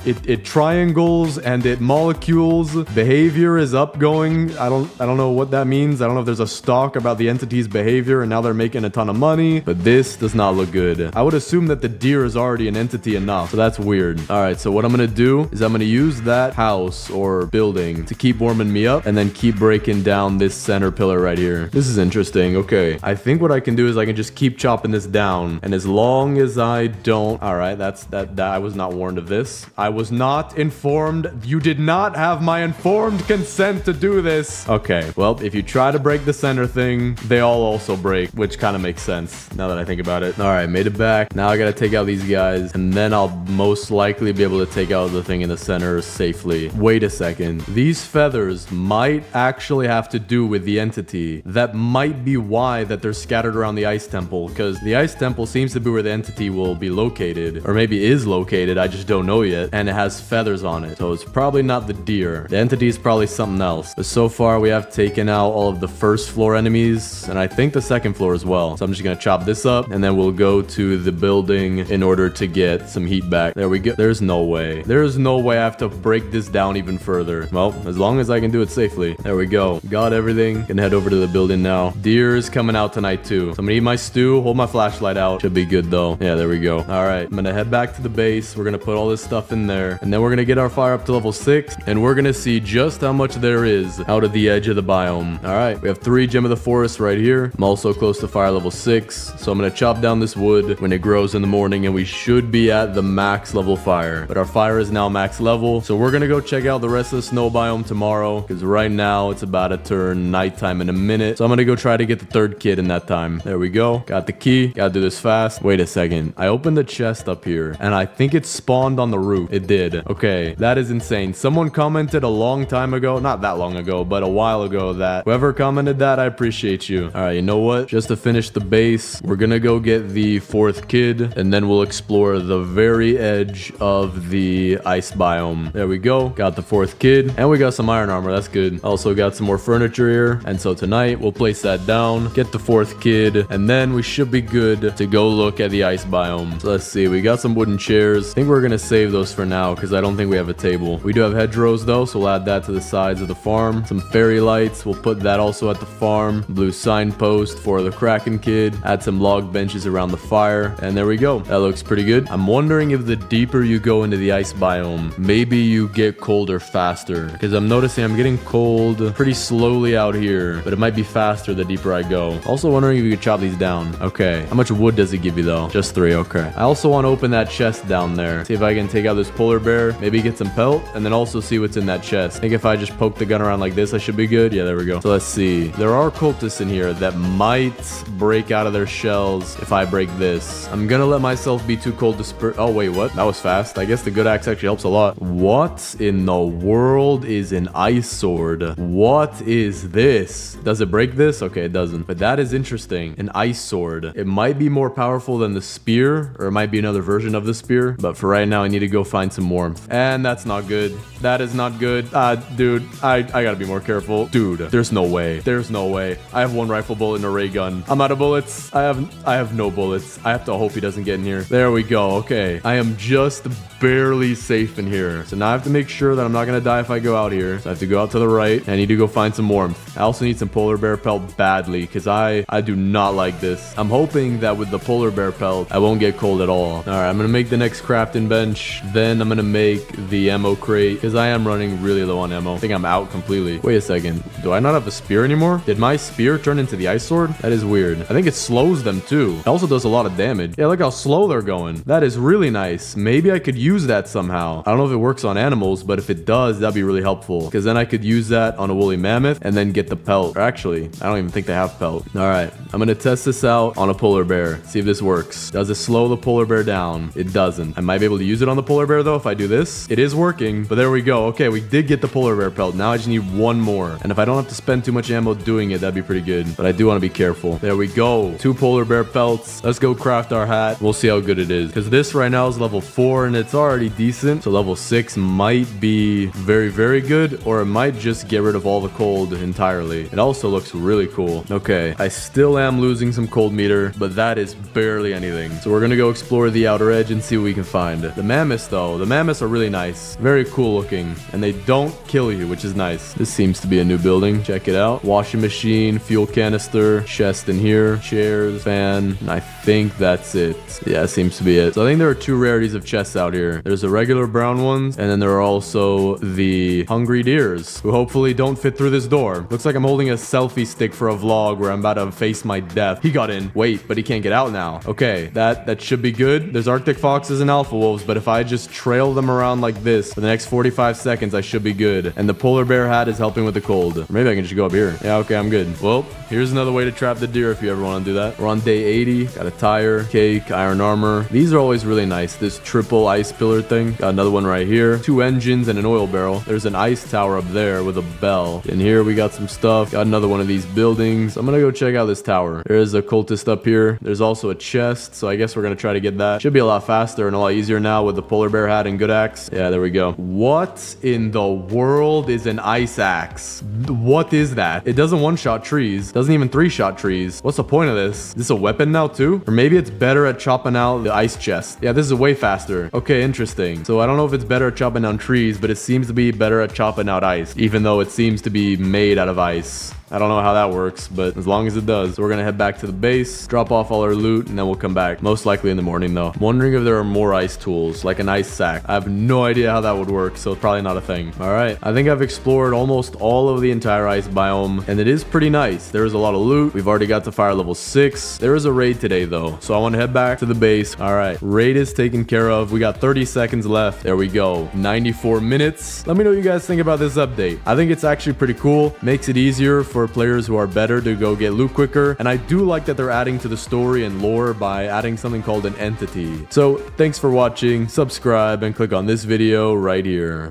It triangles and it molecules. Behavior is upgoing. I don't know what that means. I don't know if there's a stock about the entity's behavior and now they're making a ton of money, but this does not look good. I would assume that the deer is already an entity enough, so that's weird. All right, so what I'm gonna do is I'm gonna use that house or building to keep warming me up and then keep breaking down this center pillar right here. This is interesting. Okay, I think what I can do is I can just keep chopping this down, and as long as I don't... All right, that I was not warned of this. I was not informed. You did not have my informed consent to do this. Okay, well, if you try to break the center thing, they all also break, which kind of makes sense now that I think about it. All right, made it back. Now I gotta take out these guys, and then I'll most likely be able to take out the thing in the center safely. Wait a second. These feathers feathers might actually have to do with the entity. That might be why that they're scattered around the ice temple, because the ice temple seems to be where the entity will be located, or maybe is located, I just don't know yet, and it has feathers on it, so it's probably not the deer. The entity is probably something else. But so far we have taken out all of the first floor enemies, and I think the second floor as well. So I'm just gonna chop this up, and then we'll go to the building in order to get some heat back. There we go. There's no way I have to break this down even further. Well, as long as I can do it safely. There we go. Got everything. Gonna head over to the building now. Deer is coming out tonight too. So I'm gonna eat my stew, hold my flashlight out. Should be good though. Yeah, there we go. All right, I'm gonna head back to the base. We're gonna put all this stuff in there, and then we're gonna get our fire up to level 6, and we're gonna see just how much there is out of the edge of the biome. All right, we have 3 gem of the forest right here. I'm also close to fire level 6, so I'm gonna chop down this wood when it grows in the morning, and we should be at the max level fire. But our fire is now max level, so we're gonna go check out the rest of the snow biome tomorrow, because right now it's about to turn nighttime in a minute. So I'm gonna go try to get the 3rd kid in that time. There we go. Got the key. Gotta do this fast. Wait a second. I opened the chest up here, and I think it spawned on the roof. It did. Okay, that is insane. Someone commented a long time ago, not that long ago, but a while ago, that whoever commented that, I appreciate you. All right, you know what? Just to finish the base, we're gonna go get the 4th kid, and then we'll explore the very edge of the ice biome. There we go. Got the 4th kid, and we got some iron armor. That's good. Also got some more furniture here, and so tonight we'll place that down, get the 4th kid, and then we should be good to go look at the ice biome. So let's see. We got some wooden chairs. I think we're gonna save those for now because I don't think we have a table. We do have hedgerows though, so we'll add that to the sides of the farm. Some fairy lights. We'll put that also at the farm. Blue signpost for the Kraken kid. Add some log benches around the fire, and there we go. That looks pretty good. I'm wondering if the deeper you go into the ice biome, maybe you get colder faster, because I'm noticing I'm getting cold pretty slowly out here, but it might be faster the deeper I go. Also wondering if you could chop these down. Okay, how much wood does it give you though? Just 3. Okay, I also want to open that chest down there, see if I can take out this polar bear, maybe get some pelt, and then also see what's in that chest. I think if I just poke the gun around like this, I should be good. Yeah, there we go. So let's see. There are cultists in here that might break out of their shells if I break this. I'm gonna let myself be too cold to spur. Oh wait, what? That was fast. I guess the good axe actually helps a lot. What in the world is an ice sword? What is this? Does it break this? Okay, it doesn't. But that is interesting. An ice sword. It might be more powerful than the spear, or it might be another version of the spear. But for right now, I need to go find some warmth. And that's not good. That is not good. Dude, I gotta be more careful. Dude, there's no way. There's no way. I have 1 rifle bullet and a ray gun. I'm out of bullets. I have no bullets. I have to hope he doesn't get in here. There we go. Okay. I am just barely safe in here. So now I have to make sure that I'm not gonna die if I go out here. So I have to go out to the right. I need to go find some warmth. I also need some polar bear pelt badly, because I do not like this. I'm hoping that with the polar bear pelt, I won't get cold at all. All right, I'm gonna make the next crafting bench. Then I'm gonna make the ammo crate, because I am running really low on ammo. I think I'm out completely. Wait a second. Do I not have a spear anymore? Did my spear turn into the ice sword? That is weird. I think it slows them too. It also does a lot of damage. Yeah, look how slow they're going. That is really nice. Maybe I could use that somehow. I don't know if it works on animals, but if it does, that'd be really helpful, because then I could use that on a woolly mammoth and then get the pelt. Or actually, I don't even think they have pelt. All right, I'm gonna test this out on a polar bear. See if this works. Does it slow the polar bear down? It doesn't. I might be able to use it on the polar bear though if I do this. It is working, but there we go. Okay, we did get the polar bear pelt. Now I just need 1 more. And if I don't have to spend too much ammo doing it, that'd be pretty good. But I do want to be careful. There we go. 2 polar bear pelts. Let's go craft our hat. We'll see how good it is, because this right now is level 4 and it's already decent. So level 6 might be very, very good, or it might just get rid of all the cold entirely. It also looks really cool. Okay, I still am losing some cold meter, but that is barely anything. So we're gonna go explore the outer edge and see what we can find. The mammoths though, the mammoths are really nice. Very cool looking, and they don't kill you, which is nice. This seems to be a new building. Check it out. Washing machine, fuel canister, chest in here, chairs, fan, and I think that's it. Yeah, seems to be it. So I think there are 2 rarities of chests out here. There's the regular brown ones, and then there are also the hungry deers, who hopefully don't fit through this door. Looks like I'm holding a selfie stick for a vlog where I'm about to face my death. He got in. Wait, but he can't get out now. Okay, that should be good. There's Arctic foxes and alpha wolves, but if I just trail them around like this for the next 45 seconds, I should be good. And the polar bear hat is helping with the cold. Or maybe I can just go up here. Yeah, okay, I'm good. Well, here's another way to trap the deer if you ever want to do that. We're on day 80. Got a tire, cake, iron armor. These are always really nice. This triple ice pillar thing. Got another one right here. 2 engines and an oil barrel. There's an ice tower tower up there with a bell. In here, we got some stuff. Got another one of these buildings. I'm gonna go check out this tower. There's a cultist up here. There's also a chest, so I guess we're gonna try to get that. Should be a lot faster and a lot easier now with the polar bear hat and good axe. Yeah, there we go. What in the world is an ice axe? What is that? It doesn't one-shot trees. Doesn't even three-shot trees. What's the point of this? Is this a weapon now too? Or maybe it's better at chopping out the ice chest. Yeah, this is way faster. Okay, interesting. So I don't know if it's better at chopping down trees, but it seems to be better at chopping out ice, even though it seems to be made out of ice. I don't know how that works, but as long as it does. So we're gonna head back to the base, drop off all our loot, and then we'll come back. Most likely in the morning though. I'm wondering if there are more ice tools, like an ice sack. I have no idea how that would work, so it's probably not a thing. All right, I think I've explored almost all of the entire ice biome, and it is pretty nice. There is a lot of loot. We've already got to fire level 6. There is a raid today though, so I want to head back to the base. All right, raid is taken care of. We got 30 seconds left. There we go, 94 minutes. Let me know what you guys think about this update. I think it's actually pretty cool. Makes it easier for players who are better to go get loot quicker, and I do like that they're adding to the story and lore by adding something called an entity. So thanks for watching, subscribe, and click on this video right here.